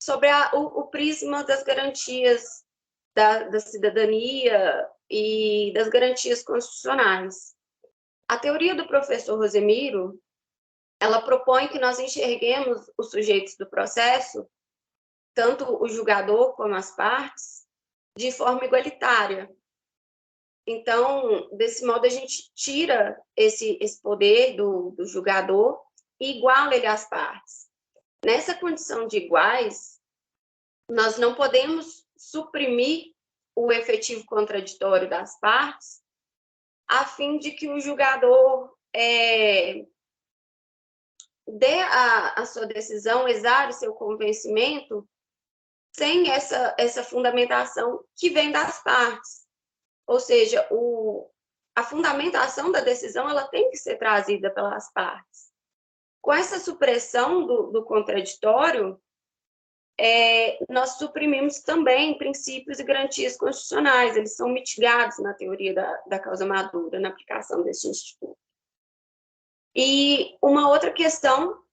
S5: sobre o prisma das garantias da cidadania e das garantias constitucionais. A teoria do professor Rosemiro, ela propõe que nós enxerguemos os sujeitos do processo, tanto o julgador como as partes, de forma igualitária. Então, desse modo, a gente tira esse poder do julgador e iguala ele às partes. Nessa condição de iguais, nós não podemos suprimir o efetivo contraditório das partes, a fim de que o julgador dê a sua decisão, exare seu convencimento, sem essa fundamentação que vem das partes. Ou seja, a fundamentação da decisão ela tem que ser trazida pelas partes. Com essa supressão do contraditório, nós suprimimos também princípios e garantias constitucionais, eles são mitigados na teoria da causa madura, na aplicação desse instituto. E uma outra questão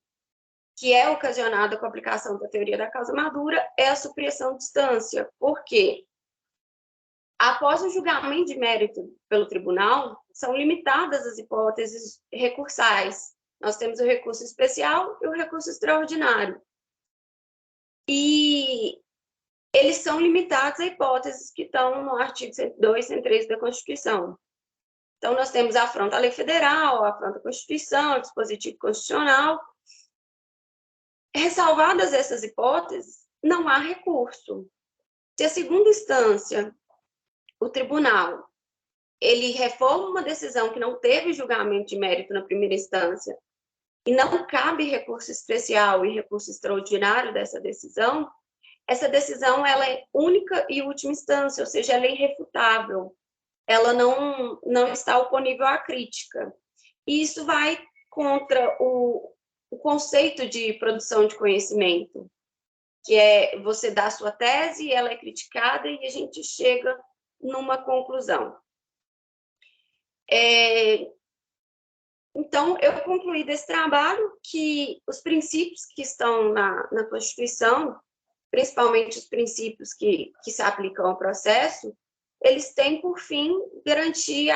S5: que é ocasionada com a aplicação da teoria da causa madura é a supressão de instância. Por quê? Após o julgamento de mérito pelo tribunal, são limitadas as hipóteses recursais. Nós temos o recurso especial e o recurso extraordinário. E eles são limitados a hipóteses que estão no artigo 102, 103 da Constituição. Então, nós temos a afronta à lei federal, a afronta à Constituição, o dispositivo constitucional. Ressalvadas essas hipóteses, não há recurso. Se a segunda instância, o tribunal, ele reforma uma decisão que não teve julgamento de mérito na primeira instância e não cabe recurso especial e recurso extraordinário dessa decisão, essa decisão ela é única e última instância, ou seja, ela é irrefutável. Ela não está oponível à crítica. E isso vai contra o conceito de produção de conhecimento, que é você dar a sua tese, ela é criticada e a gente chega numa conclusão. Então, eu concluí desse trabalho que os princípios que estão na Constituição, principalmente os princípios que se aplicam ao processo, eles têm, por fim, garantir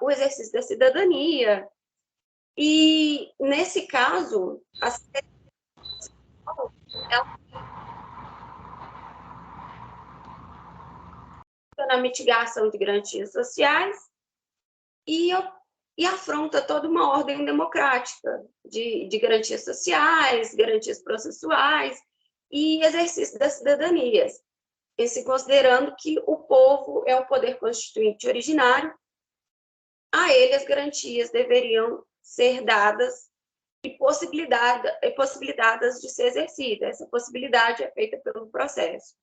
S5: o exercício da cidadania. E, nesse caso, na mitigação de garantias sociais e afronta toda uma ordem democrática de garantias sociais, garantias processuais e exercício das cidadanias, se considerando que o povo é o poder constituinte originário, a ele as garantias deveriam ser dadas e possibilitadas de ser exercida. Essa possibilidade é feita pelo processo.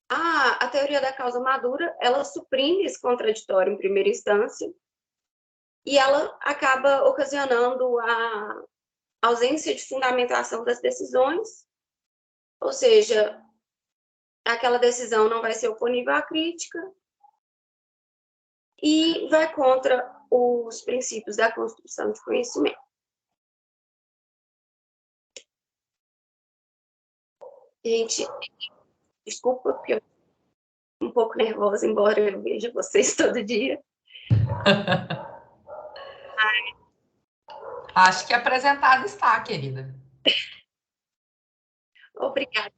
S5: A teoria da causa madura, ela suprime esse contraditório em primeira instância e ela acaba ocasionando a ausência de fundamentação das decisões, ou seja, aquela decisão não vai ser oponível à crítica e vai contra os princípios da construção de conhecimento. Gente, desculpa, porque eu estou um pouco nervosa, embora eu veja vocês todo dia.
S1: Acho que apresentado está, querida.
S5: Obrigada.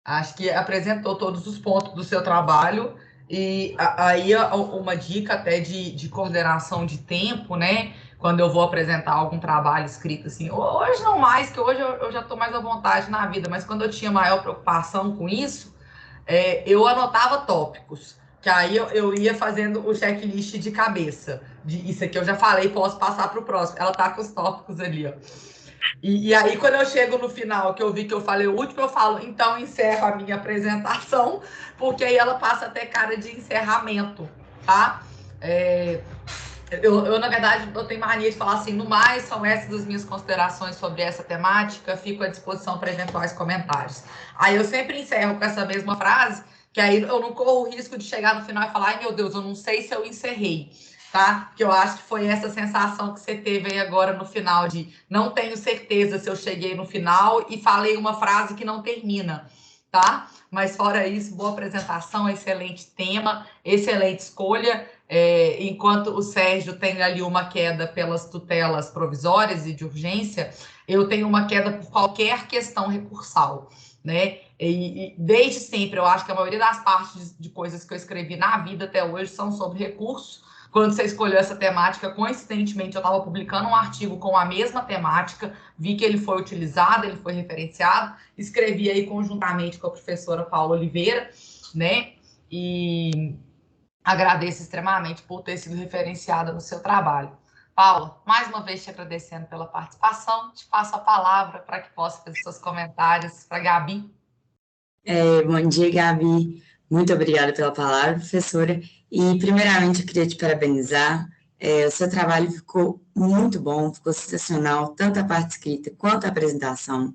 S1: Acho que apresentou todos os pontos do seu trabalho. E aí uma dica até de coordenação de tempo, né? Quando eu vou apresentar algum trabalho escrito assim, hoje não mais, que hoje eu já estou mais à vontade na vida, mas quando eu tinha maior preocupação com isso, eu anotava tópicos, que aí eu ia fazendo o checklist de cabeça. Isso aqui eu já falei, posso passar para o próximo. Ela tá com os tópicos ali, ó. E aí, quando eu chego no final, que eu vi que eu falei o último, eu falo, então encerro a minha apresentação, porque aí ela passa até cara de encerramento, tá? Na verdade, eu tenho mania de falar assim, no mais, são essas as minhas considerações sobre essa temática, fico à disposição para eventuais comentários. Aí eu sempre encerro com essa mesma frase, que aí eu não corro o risco de chegar no final e falar, ai meu Deus, eu não sei se eu encerrei. Tá? Que eu acho que foi essa sensação que você teve aí agora no final, de não tenho certeza se eu cheguei no final e falei uma frase que não termina, tá? Mas fora isso, boa apresentação, excelente tema, excelente escolha. Enquanto o Sérgio tem ali uma queda pelas tutelas provisórias e de urgência, eu tenho uma queda por qualquer questão recursal, né? E desde sempre, eu acho que a maioria das partes de coisas que eu escrevi na vida até hoje são sobre recurso, quando você escolheu essa temática, coincidentemente, eu estava publicando um artigo com a mesma temática, vi que ele foi utilizado, ele foi referenciado, escrevi aí conjuntamente com a professora Paula Oliveira, né? E agradeço extremamente por ter sido referenciada no seu trabalho. Paula, mais uma vez te agradecendo pela participação, te passo a palavra para que possa fazer seus comentários para a Gabi.
S3: Bom dia, Gabi. Muito obrigada pela palavra, professora. E, primeiramente, eu queria te parabenizar. O seu trabalho ficou muito bom, ficou sensacional, tanto a parte escrita quanto a apresentação.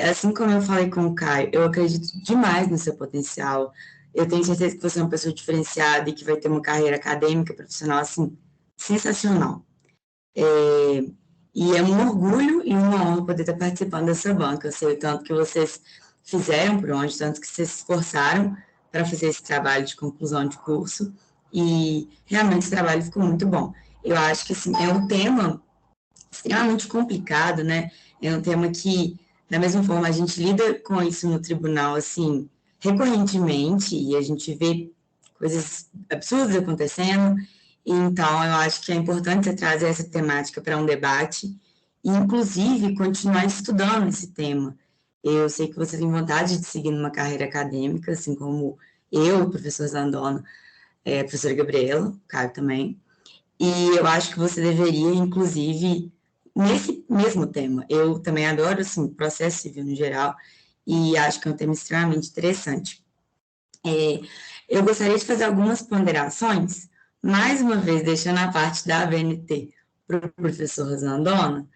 S3: Assim como eu falei com o Caio, eu acredito demais no seu potencial. Eu tenho certeza que você é uma pessoa diferenciada e que vai ter uma carreira acadêmica, profissional, assim, sensacional. E é um orgulho e uma honra poder estar participando dessa banca. Eu sei o tanto que vocês fizeram por onde, tanto que vocês se esforçaram para fazer esse trabalho de conclusão de curso, e realmente esse trabalho ficou muito bom. Eu acho que, assim, é um tema extremamente complicado, né? É um tema que, da mesma forma, a gente lida com isso no tribunal, assim, recorrentemente, e a gente vê coisas absurdas acontecendo. Então, eu acho que é importante você trazer essa temática para um debate e, inclusive, continuar estudando esse tema. Eu sei que você tem vontade de seguir numa carreira acadêmica, assim como eu, o professor Zandona, a professora Gabriela, Caio também, e eu acho que você deveria, inclusive, nesse mesmo tema. Eu também adoro, assim, processo civil no geral, e acho que é um tema extremamente interessante. Eu gostaria de fazer algumas ponderações, mais uma vez, deixando a parte da ABNT para o professor Zandona,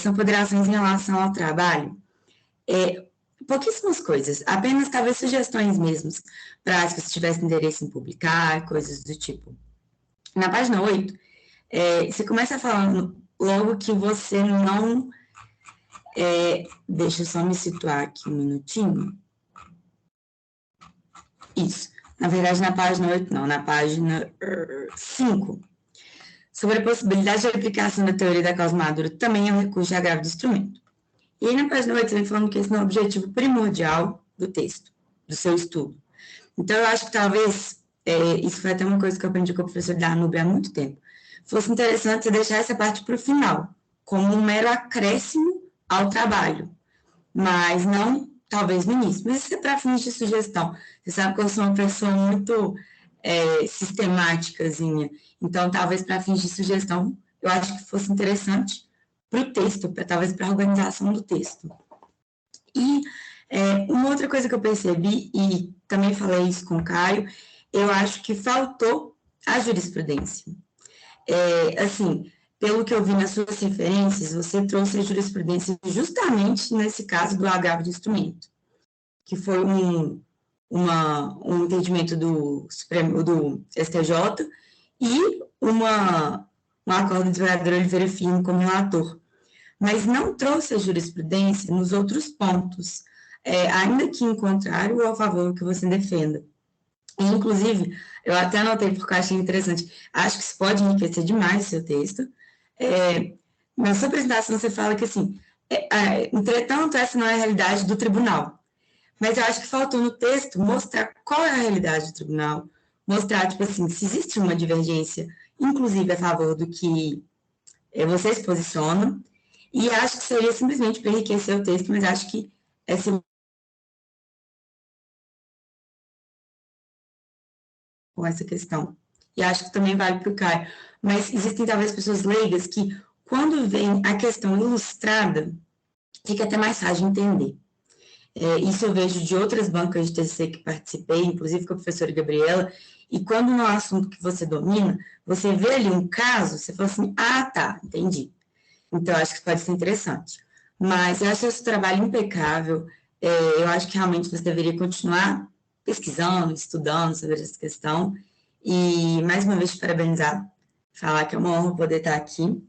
S3: são ponderações em relação ao trabalho. Pouquíssimas coisas, apenas talvez sugestões mesmo, para se você tivesse interesse em publicar, coisas do tipo. Na página 8, você começa falando logo que você não... deixa eu só me situar aqui um minutinho. Isso. Na verdade, na página 8, não, na página 5. Sobre a possibilidade de aplicação da teoria da causa madura também é um recurso de agravo do instrumento. E aí, na página 8, você vem falando que esse não é o objetivo primordial do texto, do seu estudo. Então, eu acho que talvez, isso foi até uma coisa que eu aprendi com o professor Danube há muito tempo, fosse interessante você deixar essa parte para o final, como um mero acréscimo ao trabalho, mas não, talvez, no início. Mas isso é para fins de sugestão. Você sabe que eu sou uma pessoa muito sistemáticazinha, então, talvez, para fins de sugestão, eu acho que fosse interessante para o texto, talvez para a organização do texto. E uma outra coisa que eu percebi, e também falei isso com o Caio, eu acho que faltou a jurisprudência. Assim, pelo que eu vi nas suas referências, você trouxe a jurisprudência justamente nesse caso do agravo de instrumento, que foi um entendimento do STJ e um acordo de vereador Oliveira Filho como relator, mas não trouxe a jurisprudência nos outros pontos, ainda que em contrário ou a favor que você defenda. E, inclusive, eu até anotei porque eu achei interessante, acho que isso pode enriquecer demais o seu texto. Na sua apresentação você fala que, assim, entretanto, essa não é a realidade do tribunal, mas eu acho que faltou no texto mostrar qual é a realidade do tribunal, mostrar, tipo assim, se existe uma divergência, inclusive a favor do que você se posiciona, e acho que seria simplesmente para enriquecer o texto, mas acho que com essa questão. E acho que também vale para o Caio. Mas existem talvez pessoas leigas que, quando vem a questão ilustrada, fica até mais fácil de entender. Isso eu vejo de outras bancas de TCC que participei, inclusive com a professora Gabriela, e quando no assunto que você domina, você vê ali um caso, você fala assim, tá, entendi. Então, acho que pode ser interessante. Mas eu acho esse trabalho impecável, eu acho que realmente você deveria continuar pesquisando, estudando sobre essa questão, e mais uma vez te parabenizar, falar que é uma honra poder estar aqui,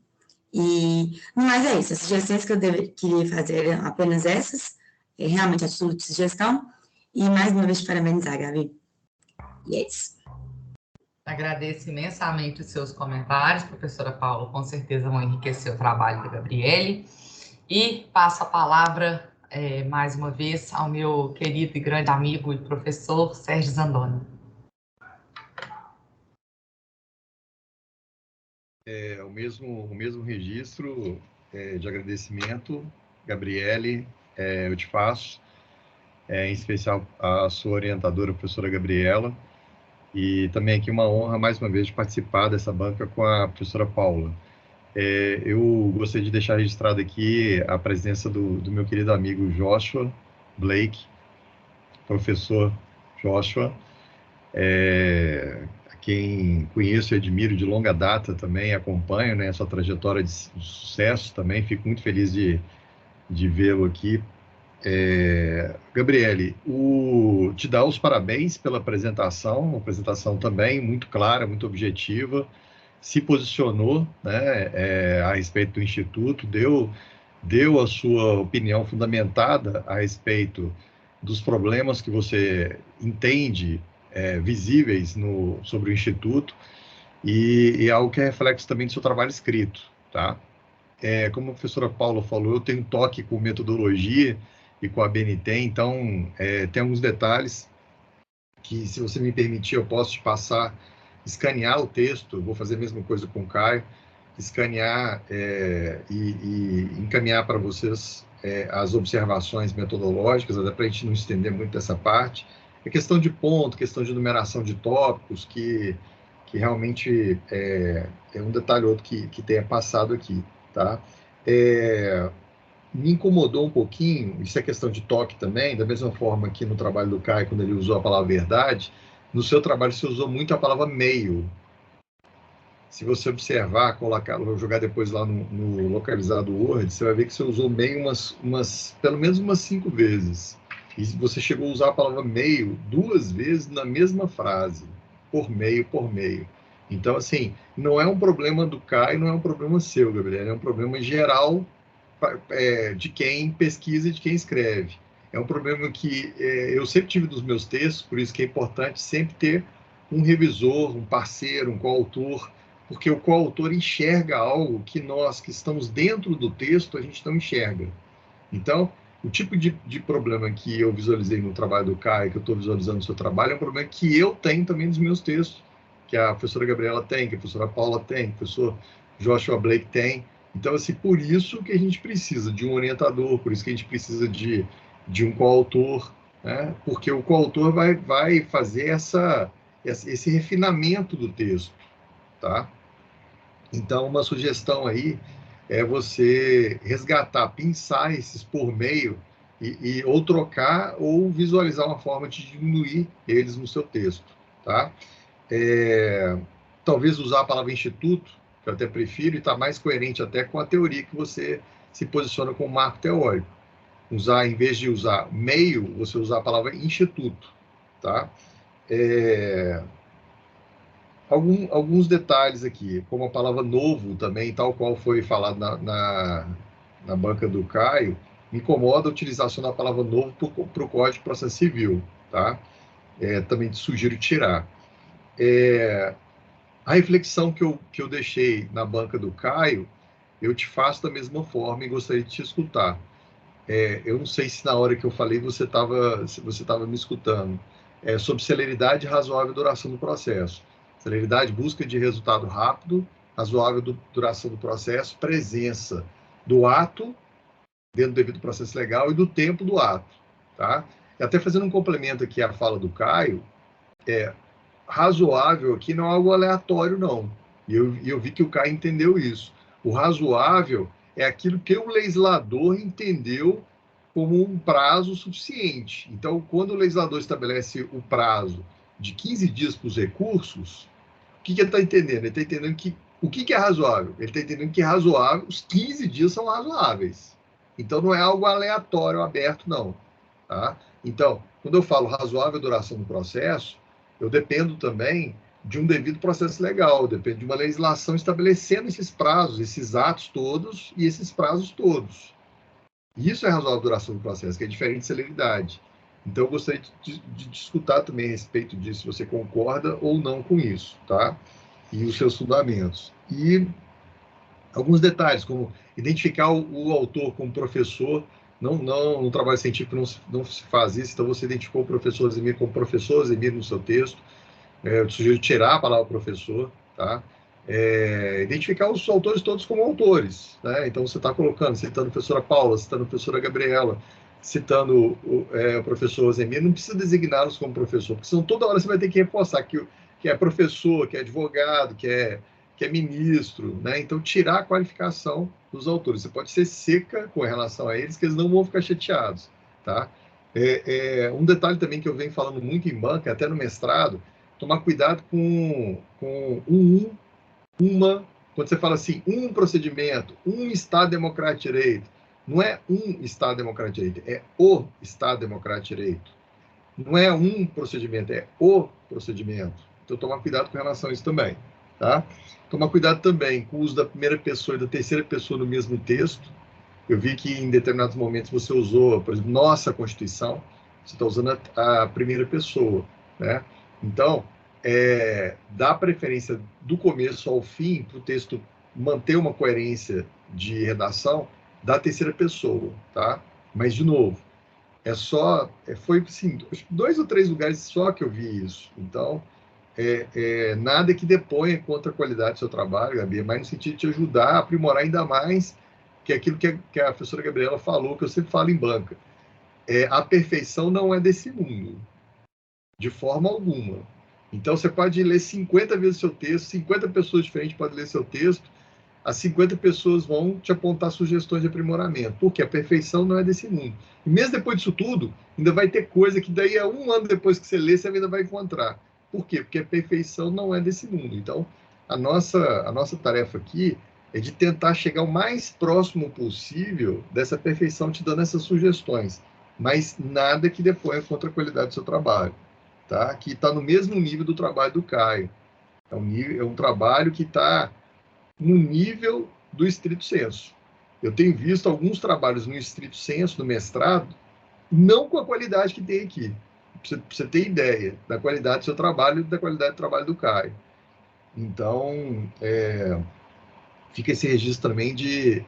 S3: mas é isso, as sugestões que eu queria fazer eram apenas essas, realmente a título de sugestão, e mais uma vez te parabenizar, Gabi. E é isso.
S1: Agradeço imensamente os seus comentários, professora Paula, com certeza vão enriquecer o trabalho da Gabriele. E passo a palavra, mais uma vez, ao meu querido e grande amigo e professor Sérgio Zandona.
S4: mesmo registro de agradecimento, Gabriele, eu te faço, em especial a sua orientadora, a professora Gabriela, e também aqui uma honra, mais uma vez, de participar dessa banca com a professora Paula. Eu gostaria de deixar registrado aqui a presença do meu querido amigo Joshua Blake, professor Joshua, a quem conheço e admiro de longa data também, acompanho, né, sua trajetória de sucesso também, fico muito feliz de vê-lo aqui. Gabriele, te dar os parabéns pela apresentação, uma apresentação também muito clara, muito objetiva, se posicionou, né, a respeito do Instituto, deu a sua opinião fundamentada a respeito dos problemas que você entende visíveis sobre o Instituto, e algo que é reflexo também do seu trabalho escrito, tá? Como a professora Paula falou, eu tenho toque com metodologia e com a BNT, então tem alguns detalhes que, se você me permitir, eu posso te passar, escanear o texto, vou fazer a mesma coisa com o Caio, escanear e encaminhar para vocês as observações metodológicas, até para a gente não estender muito dessa parte. É questão de ponto, questão de numeração de tópicos, que realmente é um detalhe ou outro que tenha passado aqui, tá? Me incomodou um pouquinho, isso é questão de toque também, da mesma forma que no trabalho do Caio, quando ele usou a palavra verdade, no seu trabalho você usou muito a palavra meio. Se você observar, vou jogar depois lá no localizado Word, você vai ver que você usou meio pelo menos umas 5 vezes. E você chegou a usar a palavra meio 2 vezes na mesma frase, por meio. Então, assim, não é um problema do Caio, não é um problema seu, Gabriel, é um problema geral de quem pesquisa e de quem escreve. É um problema que eu sempre tive dos meus textos, por isso que é importante sempre ter um revisor, um parceiro, um coautor, porque o coautor enxerga algo que nós, que estamos dentro do texto, a gente não enxerga. Então, o tipo de problema que eu visualizei no trabalho do Caio, que eu estou visualizando no seu trabalho, é um problema que eu tenho também nos meus textos, que a professora Gabriela tem, que a professora Paula tem, que o professor Joshua Blake tem. Então, assim, por isso que a gente precisa de um orientador, por isso que a gente precisa de um coautor, né? Porque o coautor vai fazer esse refinamento do texto, tá? Então, uma sugestão aí é você resgatar, pensar esses por meio ou trocar ou visualizar uma forma de diminuir eles no seu texto, tá? Talvez usar a palavra instituto, que eu até prefiro, e está mais coerente até com a teoria que você se posiciona como marco teórico. Em vez de usar meio, você usar a palavra instituto, tá? Alguns detalhes aqui, como a palavra novo também, tal qual foi falado na banca do Caio, me incomoda a utilização da palavra novo para o Código de Processo Civil, tá? Também te sugiro tirar. A reflexão que eu deixei na banca do Caio, eu te faço da mesma forma e gostaria de te escutar. Eu não sei se na hora que eu falei você estava me escutando. Sobre celeridade e razoável duração do processo. Celeridade, busca de resultado rápido, razoável duração do processo, presença do ato dentro do devido processo legal e do tempo do ato. Tá? E até fazendo um complemento aqui à fala do Caio, razoável aqui não é algo aleatório, não. E eu vi que o Caio entendeu isso. O razoável é aquilo que o legislador entendeu como um prazo suficiente. Então, quando o legislador estabelece o prazo de 15 dias para os recursos, o que ele está entendendo? Ele está entendendo que o que é razoável? Ele está entendendo que razoável, os 15 dias são razoáveis. Então, não é algo aleatório, aberto, não. Tá? Então, quando eu falo razoável duração do processo, eu dependo também de um devido processo legal, depende de uma legislação estabelecendo esses prazos, esses atos todos e esses prazos todos. Isso é razoável duração do processo, que é diferente de celeridade. Então, eu gostaria de escutar também a respeito disso, se você concorda ou não com isso, tá? E os seus fundamentos. E alguns detalhes, como identificar o autor como professor. No trabalho científico não se faz isso, então você identificou o professor Zemir como professor Zemir no seu texto. Eu te sugiro tirar a palavra professor, tá? identificar os autores todos como autores, né? Então, você está colocando, citando a professora Paula, citando a professora Gabriela, citando o professor Zemir, não precisa designá-los como professor, porque senão toda hora você vai ter que reforçar que é professor, que é advogado, que é ministro, né? Então, tirar a qualificação dos autores. Você pode ser seca com relação a eles, que eles não vão ficar chateados, tá? Um detalhe também que eu venho falando muito em banca, até no mestrado, tomar cuidado com quando você fala assim, um procedimento, um Estado Democrático de Direito, não é um Estado Democrático de Direito, é o Estado Democrático de Direito. Não é um procedimento, é o procedimento. Então, tomar cuidado com relação a isso também, tá? Tomar cuidado também com o uso da primeira pessoa e da terceira pessoa no mesmo texto. Eu vi que em determinados momentos você usou, por exemplo, nossa Constituição, você está usando a primeira pessoa, né? Então, dá preferência do começo ao fim para o texto manter uma coerência de redação da terceira pessoa, tá? Mas, de novo, foi assim, 2 ou 3 lugares só que eu vi isso. Então, nada que deponha contra a qualidade do seu trabalho, Gabi, mas no sentido de te ajudar a aprimorar ainda mais que aquilo que a professora Gabriela falou, que eu sempre falo em banca. A perfeição não é desse mundo, de forma alguma. Então, você pode ler 50 vezes o seu texto, 50 pessoas diferentes podem ler seu texto, as 50 pessoas vão te apontar sugestões de aprimoramento, porque a perfeição não é desse mundo. E mesmo depois disso tudo, ainda vai ter coisa que daí a 1 ano depois que você lê, você ainda vai encontrar. Por quê? Porque a perfeição não é desse mundo. Então, a nossa tarefa aqui é de tentar chegar o mais próximo possível dessa perfeição, te dando essas sugestões, mas nada que deponha contra a qualidade do seu trabalho, tá? Que está no mesmo nível do trabalho do Caio. É um trabalho que está no nível do estrito sensu. Eu tenho visto alguns trabalhos no estrito sensu, no mestrado, não com a qualidade que tem aqui. Para você ter ideia da qualidade do seu trabalho e da qualidade do trabalho do Caio. Então, fica esse registro também de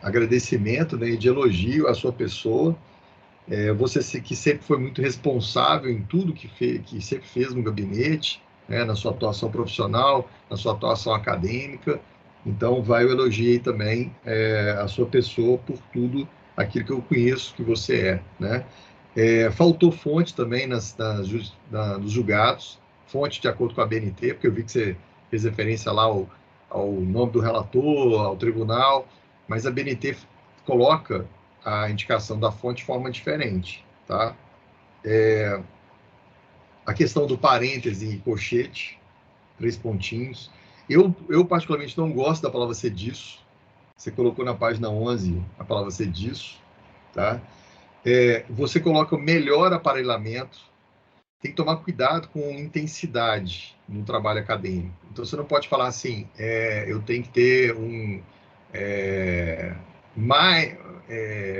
S4: agradecimento, né, e de elogio à sua pessoa. Você que sempre foi muito responsável em tudo que sempre fez no gabinete, né, na sua atuação profissional, na sua atuação acadêmica. Então, vai o elogio aí também a sua pessoa por tudo aquilo que eu conheço que você é, né? Faltou fonte também nos julgados, fonte de acordo com a BNT, porque eu vi que você fez referência lá ao nome do relator, ao tribunal, mas a BNT coloca a indicação da fonte de forma diferente, tá? A questão do parêntese e colchete, 3 pontinhos. Eu particularmente não gosto da palavra ser disso. Você colocou na página 11 a palavra ser disso, tá? Você coloca melhor aparelhamento. Tem que tomar cuidado com intensidade no trabalho acadêmico. Então, você não pode falar assim, eu tenho que ter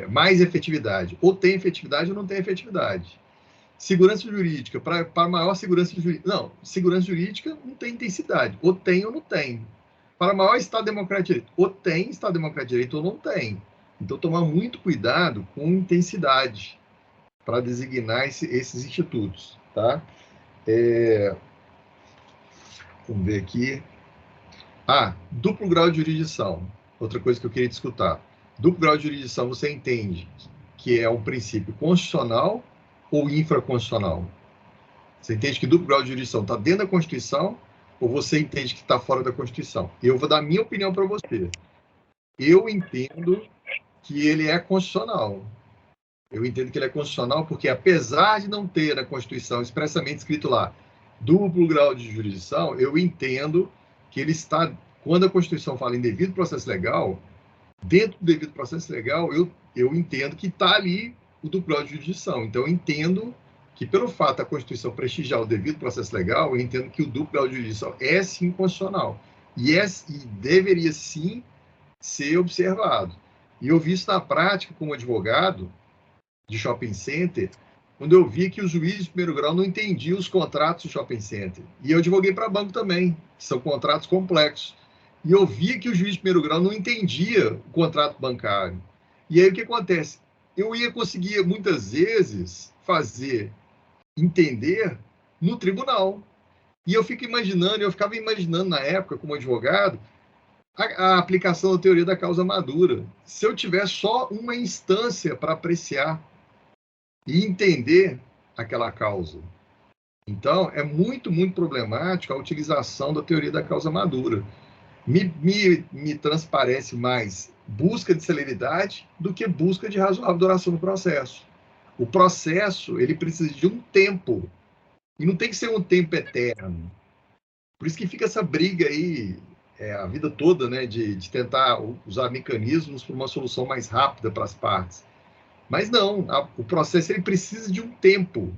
S4: mais efetividade. Ou tem efetividade ou não tem efetividade. Segurança jurídica, para maior segurança jurídica. Não, segurança jurídica não tem intensidade. Ou tem ou não tem. Para maior Estado Democrático de Direito, ou tem Estado Democrático de Direito ou não tem. Então, tomar muito cuidado com intensidade para designar esses institutos, tá? Vamos ver aqui. Duplo grau de jurisdição. Outra coisa que eu queria discutir. Duplo grau de jurisdição, você entende que é um princípio constitucional ou infraconstitucional? Você entende que duplo grau de jurisdição está dentro da Constituição ou você entende que está fora da Constituição? Eu vou dar minha opinião para você. Eu entendo que ele é constitucional. Eu entendo que ele é constitucional porque, apesar de não ter na Constituição expressamente escrito lá duplo grau de jurisdição, eu entendo que ele está, quando a Constituição fala em devido processo legal, dentro do devido processo legal, eu entendo que está ali o duplo grau de jurisdição. Então, eu entendo que, pelo fato da Constituição prestigiar o devido processo legal, eu entendo que o duplo grau de jurisdição é, sim, constitucional. E deveria, sim, ser observado. E eu vi isso na prática como advogado de shopping center, quando eu vi que os juízes de primeiro grau não entendiam os contratos de shopping center. E eu advoguei para banco também, que são contratos complexos. E eu vi que o juiz de primeiro grau não entendia o contrato bancário. E aí o que acontece? Eu ia conseguir, muitas vezes, entender no tribunal. E eu ficava imaginando na época, como advogado, a aplicação da teoria da causa madura. Se eu tiver só uma instância para apreciar e entender aquela causa. Então, é muito, muito problemático a utilização da teoria da causa madura. Me transparece mais busca de celeridade do que busca de razoável duração do processo. O processo, ele precisa de um tempo, e não tem que ser um tempo eterno. Por isso que fica essa briga aí, a vida toda, né, de tentar usar mecanismos para uma solução mais rápida para as partes. Mas não, o processo ele precisa de um tempo.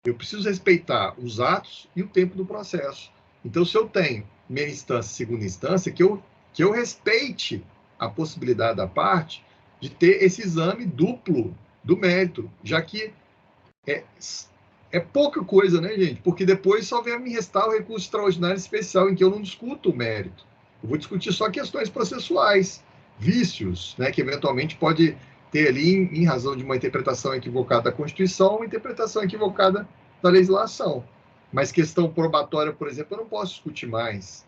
S4: Eu preciso respeitar os atos e o tempo do processo. Então, se eu tenho primeira instância, segunda instância, que eu respeite a possibilidade da parte de ter esse exame duplo do mérito, já que é pouca coisa, né, gente? Porque depois só vai me restar o recurso extraordinário especial, em que eu não discuto o mérito. Eu vou discutir só questões processuais, vícios, né, que eventualmente pode ter ali, em razão de uma interpretação equivocada da Constituição, uma interpretação equivocada da legislação. Mas questão probatória, por exemplo, eu não posso discutir mais,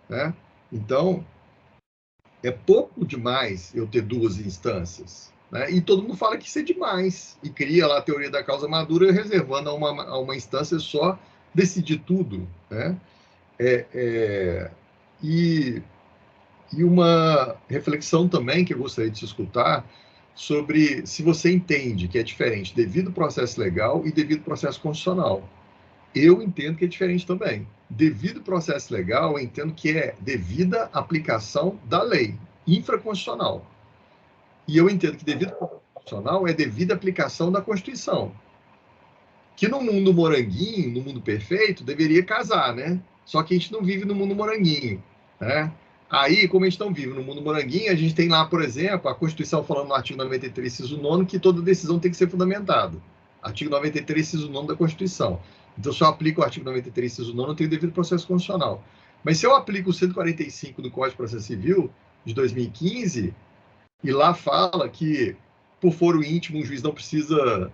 S4: né? Então, é pouco demais eu ter duas instâncias, né? E todo mundo fala que isso é demais, e cria lá a teoria da causa madura, reservando a uma instância só decidir tudo, né? E uma reflexão também que eu gostaria de te escutar sobre se você entende que é diferente devido processo legal e devido processo constitucional. Eu entendo que é diferente também. Devido processo legal, eu entendo que é devida aplicação da lei infraconstitucional. E eu entendo que devido constitucional é devida aplicação da Constituição. Que no mundo moranguinho, no mundo perfeito, deveria casar, né? Só que a gente não vive no mundo moranguinho, né? Aí, como a gente não vive no mundo moranguinho, a gente tem lá, por exemplo, a Constituição falando no artigo 93, inciso 9, que toda decisão tem que ser fundamentada. Artigo 93, inciso 9 da Constituição. Então, se eu aplico o artigo 93, inciso 9, eu tenho devido processo constitucional. Mas se eu aplico o 145 do Código de Processo Civil, de 2015, e lá fala que, por foro íntimo, o juiz não precisa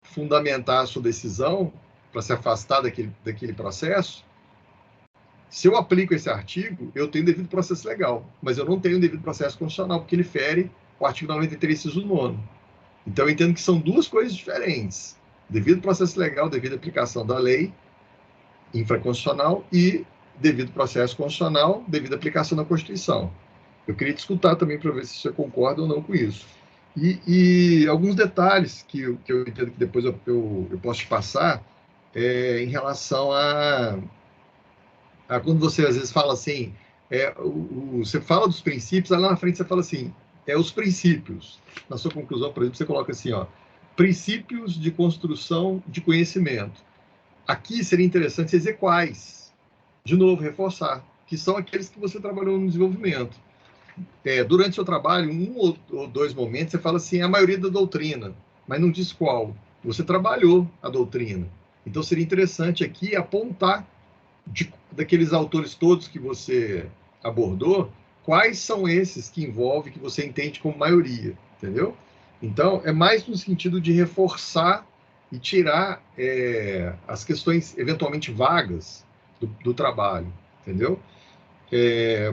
S4: fundamentar a sua decisão para se afastar daquele processo, se eu aplico esse artigo, eu tenho devido processo legal, mas eu não tenho devido processo constitucional, porque ele fere o artigo 93, inciso 9. Então, eu entendo que são duas coisas diferentes. Devido processo legal, devido aplicação da lei infraconstitucional e devido processo constitucional, devido aplicação da Constituição. Eu queria te escutar também para ver se você concorda ou não com isso. E alguns detalhes que eu entendo que depois eu posso te passar em relação a quando você às vezes fala assim, você fala dos princípios, lá na frente você fala assim, os princípios. Na sua conclusão, por exemplo, você coloca assim, princípios de construção de conhecimento. Aqui seria interessante você dizer quais. De novo, reforçar, que são aqueles que você trabalhou no desenvolvimento. Durante o seu trabalho, um ou dois momentos, você fala assim, a maioria da doutrina, mas não diz qual. Você trabalhou a doutrina. Então, seria interessante aqui apontar daqueles autores todos que você abordou, quais são esses que envolve, que você entende como maioria, entendeu? Então, é mais no sentido de reforçar e tirar as questões eventualmente vagas do trabalho, entendeu?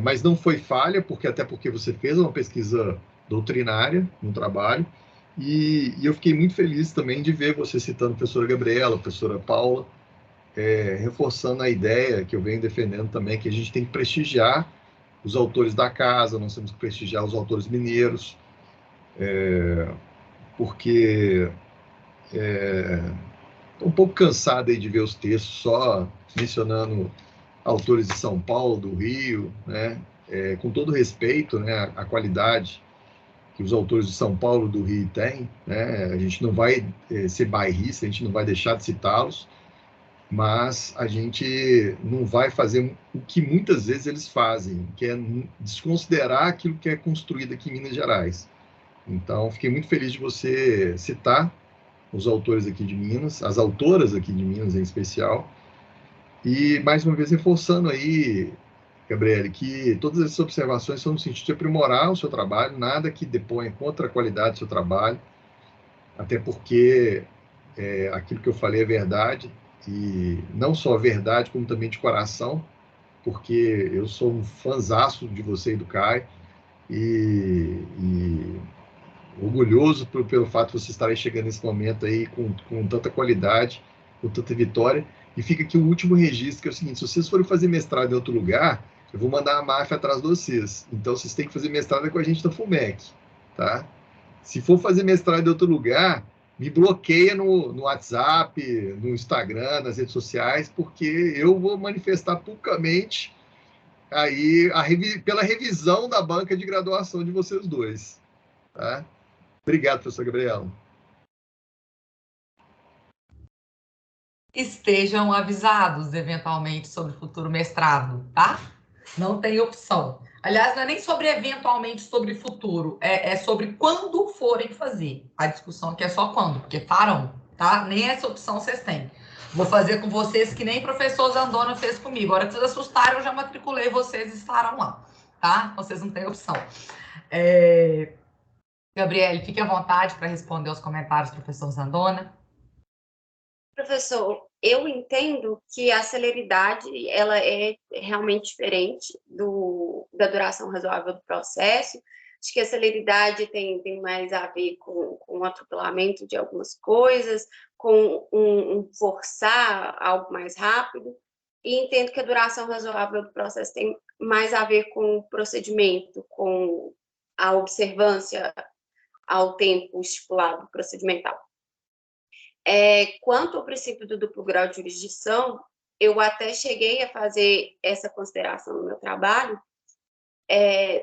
S4: Mas não foi falha, até porque você fez uma pesquisa doutrinária no trabalho, e eu fiquei muito feliz também de ver você citando a professora Gabriela, a professora Paula, reforçando a ideia que eu venho defendendo também, que a gente tem que prestigiar os autores da casa, nós temos que prestigiar os autores mineiros, porque estou um pouco cansado aí de ver os textos só mencionando autores de São Paulo, do Rio, né? Com todo respeito, né, à qualidade que os autores de São Paulo, do Rio têm, né? A gente não vai ser bairrista, a gente não vai deixar de citá-los, mas a gente não vai fazer o que muitas vezes eles fazem, que é desconsiderar aquilo que é construído aqui em Minas Gerais. Então, fiquei muito feliz de você citar os autores aqui de Minas, as autoras aqui de Minas em especial, e mais uma vez reforçando aí, Gabriele, que todas essas observações são no sentido de aprimorar o seu trabalho, nada que deponha contra a qualidade do seu trabalho, até porque aquilo que eu falei é verdade, e não só verdade, como também de coração, porque eu sou um fãzaço de você e do Caio, e orgulhoso pelo fato de vocês estarem chegando nesse momento aí com tanta qualidade, com tanta vitória. E fica aqui o último registro, que é o seguinte: se vocês forem fazer mestrado em outro lugar, eu vou mandar a máfia atrás de vocês. Então, vocês têm que fazer mestrado com a gente da FUMEC, tá? Se for fazer mestrado em outro lugar, me bloqueia no WhatsApp, no Instagram, nas redes sociais, porque eu vou manifestar publicamente aí pela revisão da banca de graduação de vocês dois, tá? Obrigado, professor Gabriela.
S1: Estejam avisados, eventualmente, sobre o futuro mestrado, tá? Não tem opção. Aliás, não é nem sobre eventualmente sobre futuro, é sobre quando forem fazer. A discussão aqui é só quando, porque farão, tá? Nem essa opção vocês têm. Vou fazer com vocês que nem o professor Zandona fez comigo. A hora que vocês assustarem, eu já matriculei vocês e estarão lá, tá? Vocês não têm opção. Gabriele, fique à vontade para responder os comentários do professor Zandona.
S5: Professor, eu entendo que a celeridade ela é realmente diferente da duração razoável do processo. Acho que a celeridade tem mais a ver com o atropelamento de algumas coisas, com um forçar algo mais rápido, e entendo que a duração razoável do processo tem mais a ver com o procedimento, com a observância ao tempo estipulado procedimental. Quanto ao princípio do duplo grau de jurisdição, eu até cheguei a fazer essa consideração no meu trabalho,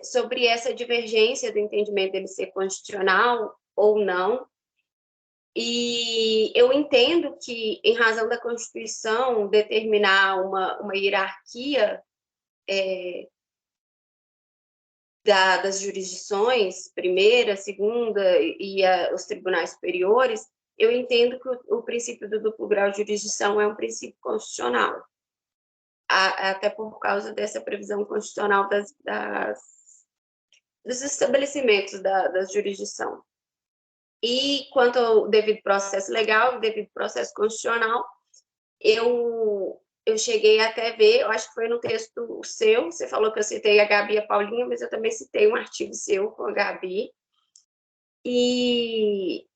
S5: sobre essa divergência do entendimento dele ser constitucional ou não. E eu entendo que, em razão da Constituição determinar uma hierarquia das jurisdições, primeira, segunda e os tribunais superiores, eu entendo que o princípio do duplo grau de jurisdição é um princípio constitucional, até por causa dessa previsão constitucional dos estabelecimentos da jurisdição. E quanto ao devido processo legal, devido processo constitucional, eu cheguei até ver, eu acho que foi no texto seu, você falou que eu citei a Gabi e a Paulinha, mas eu também citei um artigo seu com a Gabi, e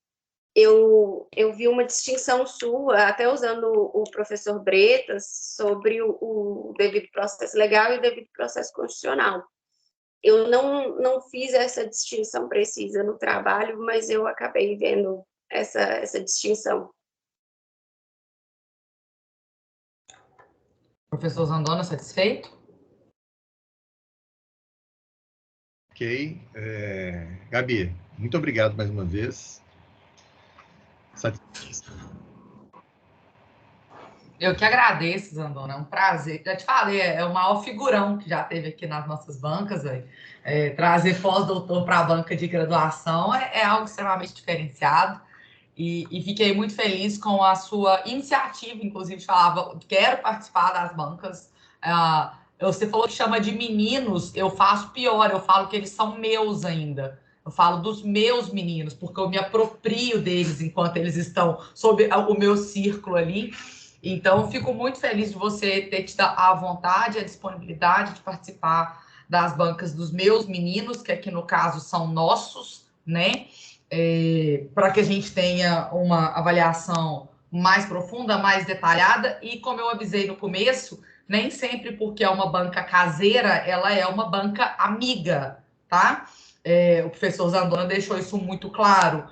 S5: eu vi uma distinção sua, até usando o professor Bretas, sobre o devido processo legal e o devido processo constitucional. Eu não fiz essa distinção precisa no trabalho, mas eu acabei vendo essa distinção.
S1: Professor Zandona, satisfeito?
S4: Ok. Gabi, muito obrigado mais uma vez.
S1: Eu que agradeço, Zandona, é um prazer. Já te falei, é o maior figurão que já teve aqui nas nossas bancas. Trazer pós-doutor para a banca de graduação é algo extremamente diferenciado. E fiquei muito feliz com a sua iniciativa, inclusive falava, quero participar das bancas. Você falou que chama de meninos, eu faço pior, eu falo que eles são meus ainda. Eu falo dos meus meninos, porque eu me aproprio deles enquanto eles estão sob o meu círculo ali. Então, fico muito feliz de você ter tido a vontade, a disponibilidade de participar das bancas dos meus meninos, que aqui no caso são nossos, né? Para que a gente tenha uma avaliação mais profunda, mais detalhada, e como eu avisei no começo, nem sempre porque é uma banca caseira, ela é uma banca amiga, tá? O professor Zandona deixou isso muito claro.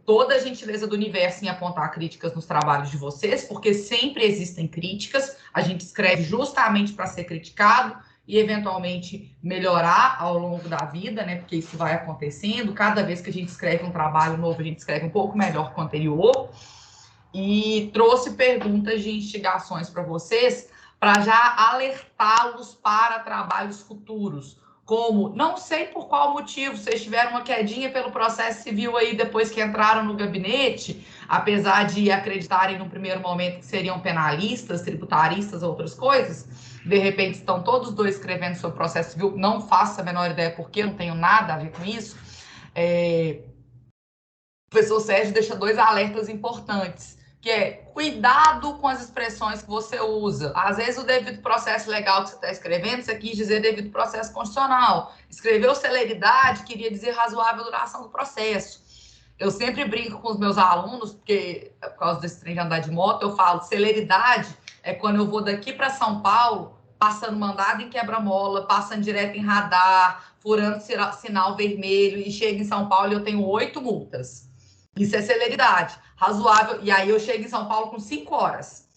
S1: Toda a gentileza do universo em apontar críticas nos trabalhos de vocês, porque sempre existem críticas, a gente escreve justamente para ser criticado e eventualmente melhorar ao longo da vida, né? Porque isso vai acontecendo, cada vez que a gente escreve um trabalho novo, a gente escreve um pouco melhor que o anterior, e trouxe perguntas de instigações para vocês, para já alertá-los para trabalhos futuros, como, não sei por qual motivo, vocês tiveram uma quedinha pelo processo civil aí depois que entraram no gabinete, apesar de acreditarem no primeiro momento que seriam penalistas, tributaristas, outras coisas, de repente estão todos dois escrevendo sobre o processo civil, não faço a menor ideia porque eu não tenho nada a ver com isso. O professor Sérgio deixa dois alertas importantes, que é cuidado com as expressões que você usa. Às vezes, o devido processo legal que você está escrevendo, você quis dizer devido processo constitucional. Escreveu celeridade, queria dizer razoável duração do processo. Eu sempre brinco com os meus alunos, porque, por causa desse trem de andar de moto, eu falo, celeridade é quando eu vou daqui para São Paulo, passando mandado em quebra-mola, passando direto em radar, furando sinal vermelho, e chego em São Paulo e eu tenho 8 multas. Isso é celeridade. Razoável, e aí eu chego em São Paulo com 5 horas.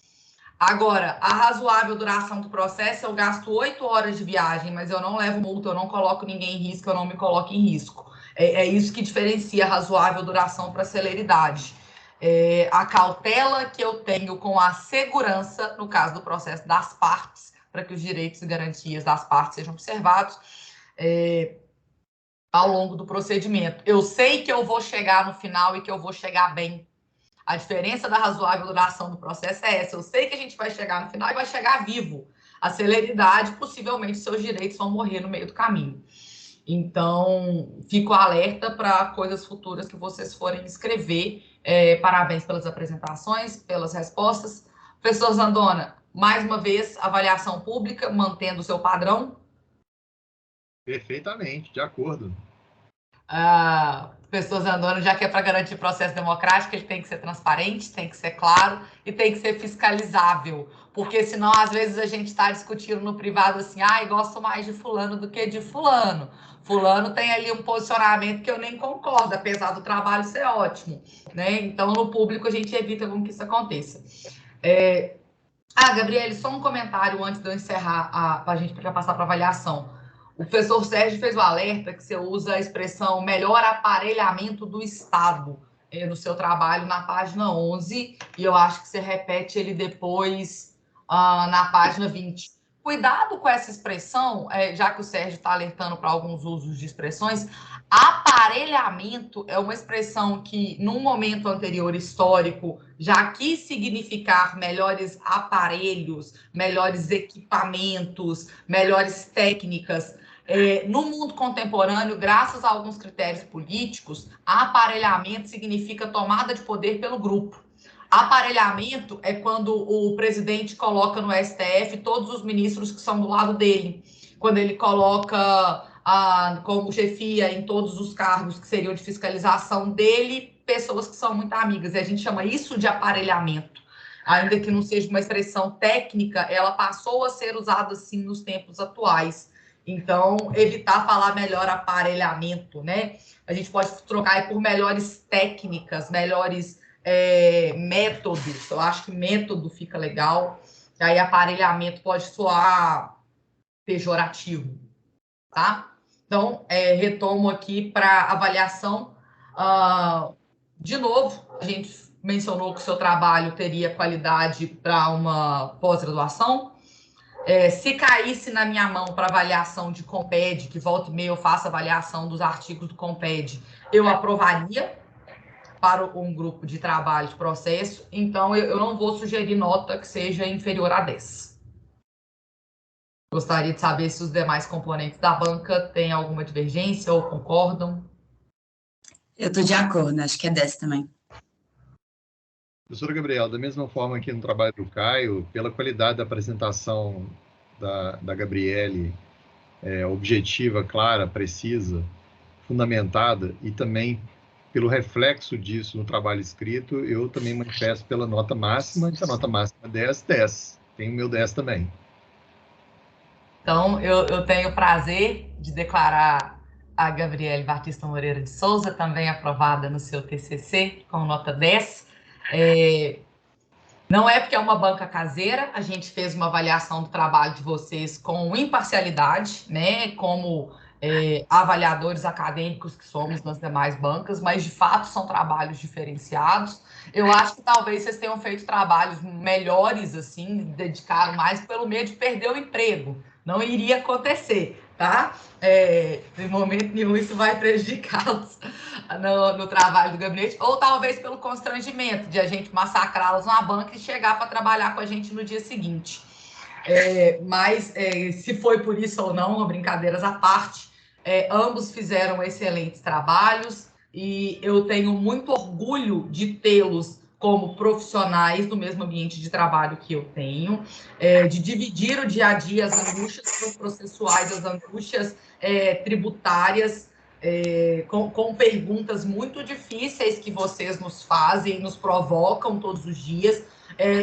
S1: Agora, a razoável duração do processo, eu gasto 8 horas de viagem, mas eu não levo multa, eu não coloco ninguém em risco, eu não me coloco em risco. É isso que diferencia a razoável duração para a celeridade. A cautela que eu tenho com a segurança, no caso do processo das partes, para que os direitos e garantias das partes sejam observados, ao longo do procedimento. Eu sei que eu vou chegar no final e que eu vou chegar bem. A diferença da razoável duração do processo é essa. Eu sei que a gente vai chegar no final e vai chegar vivo. A celeridade, possivelmente, seus direitos vão morrer no meio do caminho. Então, fico alerta para coisas futuras que vocês forem escrever. Parabéns pelas apresentações, pelas respostas. Professor Zandona, mais uma vez, avaliação pública, mantendo o seu padrão.
S4: Perfeitamente, de acordo.
S1: Professor Zandona, já que é para garantir processo democrático, ele tem que ser transparente, tem que ser claro e tem que ser fiscalizável, porque senão, às vezes, a gente está discutindo no privado assim, gosto mais de fulano do que de fulano. Fulano tem ali um posicionamento que eu nem concordo, apesar do trabalho ser ótimo, né? Então, no público, a gente evita com que isso aconteça. Gabriele, só um comentário antes de eu encerrar, para a gente passar para avaliação. O professor Sérgio fez o alerta que você usa a expressão melhor aparelhamento do Estado no seu trabalho na página 11, e eu acho que você repete ele depois na página 20. Cuidado com essa expressão, já que o Sérgio está alertando para alguns usos de expressões. Aparelhamento é uma expressão que, num momento anterior histórico, já quis significar melhores aparelhos, melhores equipamentos, melhores técnicas. No mundo contemporâneo, graças a alguns critérios políticos, aparelhamento significa tomada de poder pelo grupo. Aparelhamento é quando o presidente coloca no STF todos os ministros que são do lado dele, quando ele coloca como chefia em todos os cargos que seriam de fiscalização dele, pessoas que são muito amigas, e a gente chama isso de aparelhamento. Ainda que não seja uma expressão técnica, ela passou a ser usada assim nos tempos atuais. Então, evitar falar melhor aparelhamento, né? A gente pode trocar por melhores técnicas, melhores métodos. Eu acho que método fica legal. Aí, aparelhamento pode soar pejorativo, tá? Então, retomo aqui para avaliação. De novo, a gente mencionou que o seu trabalho teria qualidade para uma pós-graduação. Se caísse na minha mão para avaliação de Comped, que volta e meia eu faço avaliação dos artigos do Comped, eu aprovaria para um grupo de trabalho de processo, então eu não vou sugerir nota que seja inferior a 10. Gostaria de saber se os demais componentes da banca têm alguma divergência ou concordam.
S3: Eu estou de acordo, acho que é 10 também.
S4: Professora Gabriela, da mesma forma aqui no trabalho do Caio, pela qualidade da apresentação da Gabriele, objetiva, clara, precisa, fundamentada, e também pelo reflexo disso no trabalho escrito, eu também manifesto pela nota máxima, e a nota máxima é 10, 10. Tem o meu 10 também.
S1: Então, eu tenho o prazer de declarar a Gabriele Batista Moreira de Souza, também aprovada no seu TCC, com nota 10. Não é porque é uma banca caseira, a gente fez uma avaliação do trabalho de vocês com imparcialidade, né, como avaliadores acadêmicos que somos nas demais bancas, mas de fato são trabalhos diferenciados. Eu acho que talvez vocês tenham feito trabalhos melhores, assim, dedicaram mais pelo medo de perder o emprego. Não iria acontecer, tá? Em momento nenhum isso vai prejudicá-los no trabalho do gabinete, ou talvez pelo constrangimento de a gente massacrá-los na banca e chegar para trabalhar com a gente no dia seguinte. Mas se foi por isso ou não, brincadeiras à parte, ambos fizeram excelentes trabalhos e eu tenho muito orgulho de tê-los como profissionais no mesmo ambiente de trabalho que eu tenho, de dividir o dia a dia, as angústias processuais, as angústias tributárias, com perguntas muito difíceis que vocês nos fazem, nos provocam todos os dias,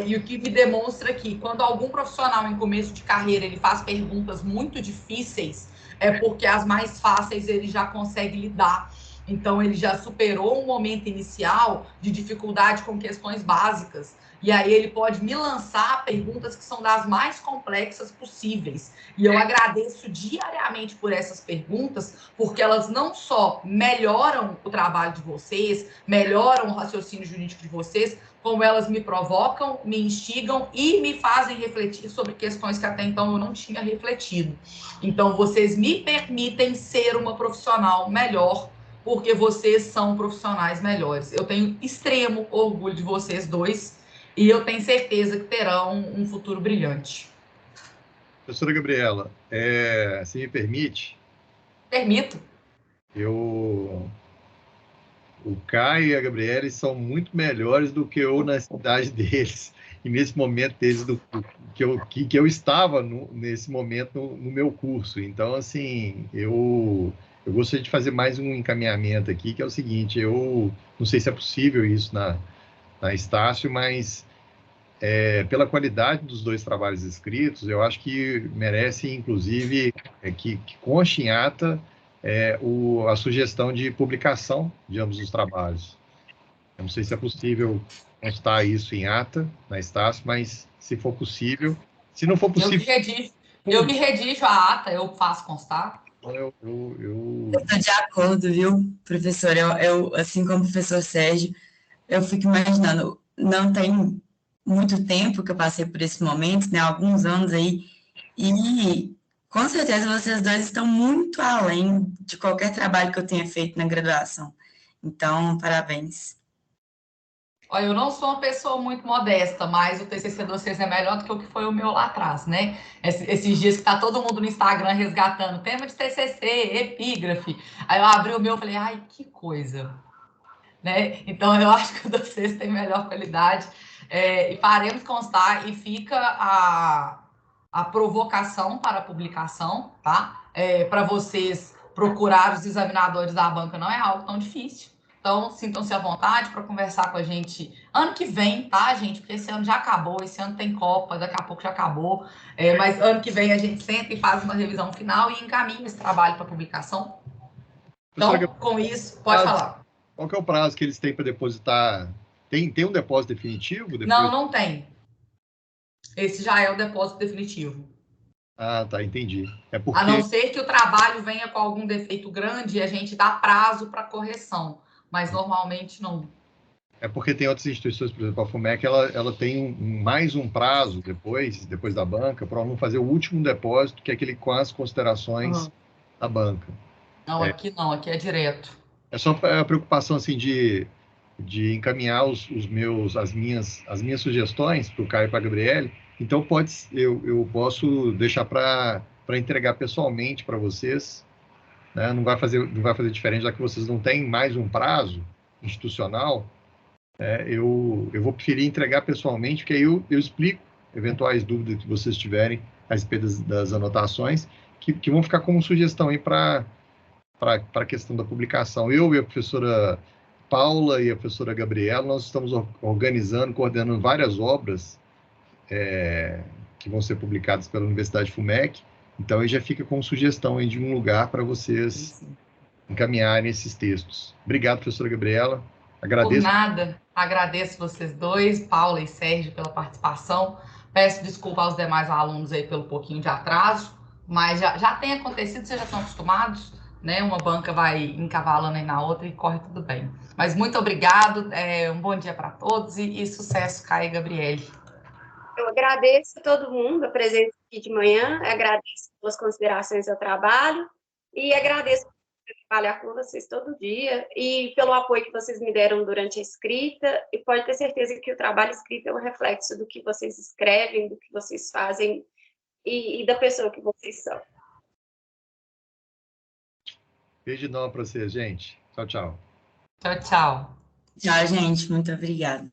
S1: e o que me demonstra que quando algum profissional em começo de carreira ele faz perguntas muito difíceis, é porque as mais fáceis ele já consegue lidar. Então, ele já superou um momento inicial de dificuldade com questões básicas. E aí ele pode me lançar perguntas que são das mais complexas possíveis. E eu agradeço diariamente por essas perguntas, porque elas não só melhoram o trabalho de vocês, melhoram o raciocínio jurídico de vocês, como elas me provocam, me instigam e me fazem refletir sobre questões que até então eu não tinha refletido. Então, vocês me permitem ser uma profissional melhor, porque vocês são profissionais melhores. Eu tenho extremo orgulho de vocês dois e eu tenho certeza que terão um futuro brilhante.
S4: Professora Gabriela, se me permite?
S1: Permito.
S4: O Caio e a Gabriele são muito melhores do que eu na cidade deles. E nesse momento deles, que eu estava nesse momento no meu curso. Então, assim, eu gostaria de fazer mais um encaminhamento aqui, que é o seguinte, eu não sei se é possível isso na Estácio, mas pela qualidade dos dois trabalhos escritos, eu acho que merece, inclusive, que conste em ata a sugestão de publicação de ambos os trabalhos. Eu não sei se é possível constar isso em ata na Estácio, mas se for possível, se não for possível...
S1: Eu me redijo a ata, eu faço constar.
S3: Eu estou de acordo, viu, professor? Eu, assim como o professor Sérgio, eu fico imaginando, não tem muito tempo que eu passei por esse momento, né? Alguns anos aí, e com certeza vocês dois estão muito além de qualquer trabalho que eu tenha feito na graduação. Então, parabéns.
S1: Olha, eu não sou uma pessoa muito modesta, mas o TCC de vocês é melhor do que o que foi o meu lá atrás, né? Esses dias que tá todo mundo no Instagram resgatando tema de TCC, epígrafe. Aí eu abri o meu e falei, ai, que coisa, né? Então, eu acho que o de vocês tem melhor qualidade. E faremos constar, e fica a provocação para a publicação, tá? Para vocês procurar os examinadores da banca não é algo tão difícil. Então, sintam-se à vontade para conversar com a gente ano que vem, tá, gente? Porque esse ano já acabou, esse ano tem Copa, daqui a pouco já acabou. Mas ano que vem a gente senta e faz uma revisão final e encaminha esse trabalho para publicação. Então, com isso, pode falar.
S4: Qual que é o prazo que eles têm para depositar? Tem um depósito definitivo? Depois...
S1: Não tem. Esse já é o depósito definitivo.
S4: Ah, tá, entendi. Porque...
S1: A não ser que o trabalho venha com algum defeito grande e a gente dá prazo para correção, mas normalmente não.
S4: É porque tem outras instituições, por exemplo, a FUMEC, ela tem mais um prazo depois da banca, para não fazer o último depósito, que é aquele com as considerações da banca.
S1: Não, aqui não, aqui é direto.
S4: É só a preocupação assim, de encaminhar as minhas sugestões para o Caio e para a Gabriele. Então, eu posso deixar para entregar pessoalmente para vocês, né? Não vai fazer diferente, já que vocês não têm mais um prazo institucional. Eu vou preferir entregar pessoalmente, porque aí eu explico eventuais dúvidas que vocês tiverem a respeito das anotações, que vão ficar como sugestão aí para a questão da publicação. Eu e a professora Paula e a professora Gabriela, nós estamos organizando, coordenando várias obras que vão ser publicadas pela Universidade FUMEC, então aí já fica como sugestão aí de um lugar para vocês encaminharem esses textos. Obrigado, professora Gabriela. Agradeço.
S1: Por nada, agradeço vocês dois, Paula e Sérgio, pela participação. Peço desculpa aos demais alunos aí pelo pouquinho de atraso, mas já tem acontecido, vocês já estão acostumados, né? Uma banca vai encavalando aí na outra e corre tudo bem. Mas muito obrigado, um bom dia para todos e sucesso, Caio e Gabriele.
S5: Eu agradeço a todo mundo a presença aqui de manhã, agradeço pelas considerações ao trabalho e agradeço por trabalhar com vocês todo dia e pelo apoio que vocês me deram durante a escrita, e pode ter certeza que o trabalho escrito é um reflexo do que vocês escrevem, do que vocês fazem e da pessoa que vocês são.
S4: Beijo enorme para vocês, gente. Tchau, tchau.
S1: Tchau, tchau.
S3: Tchau, gente. Muito obrigada.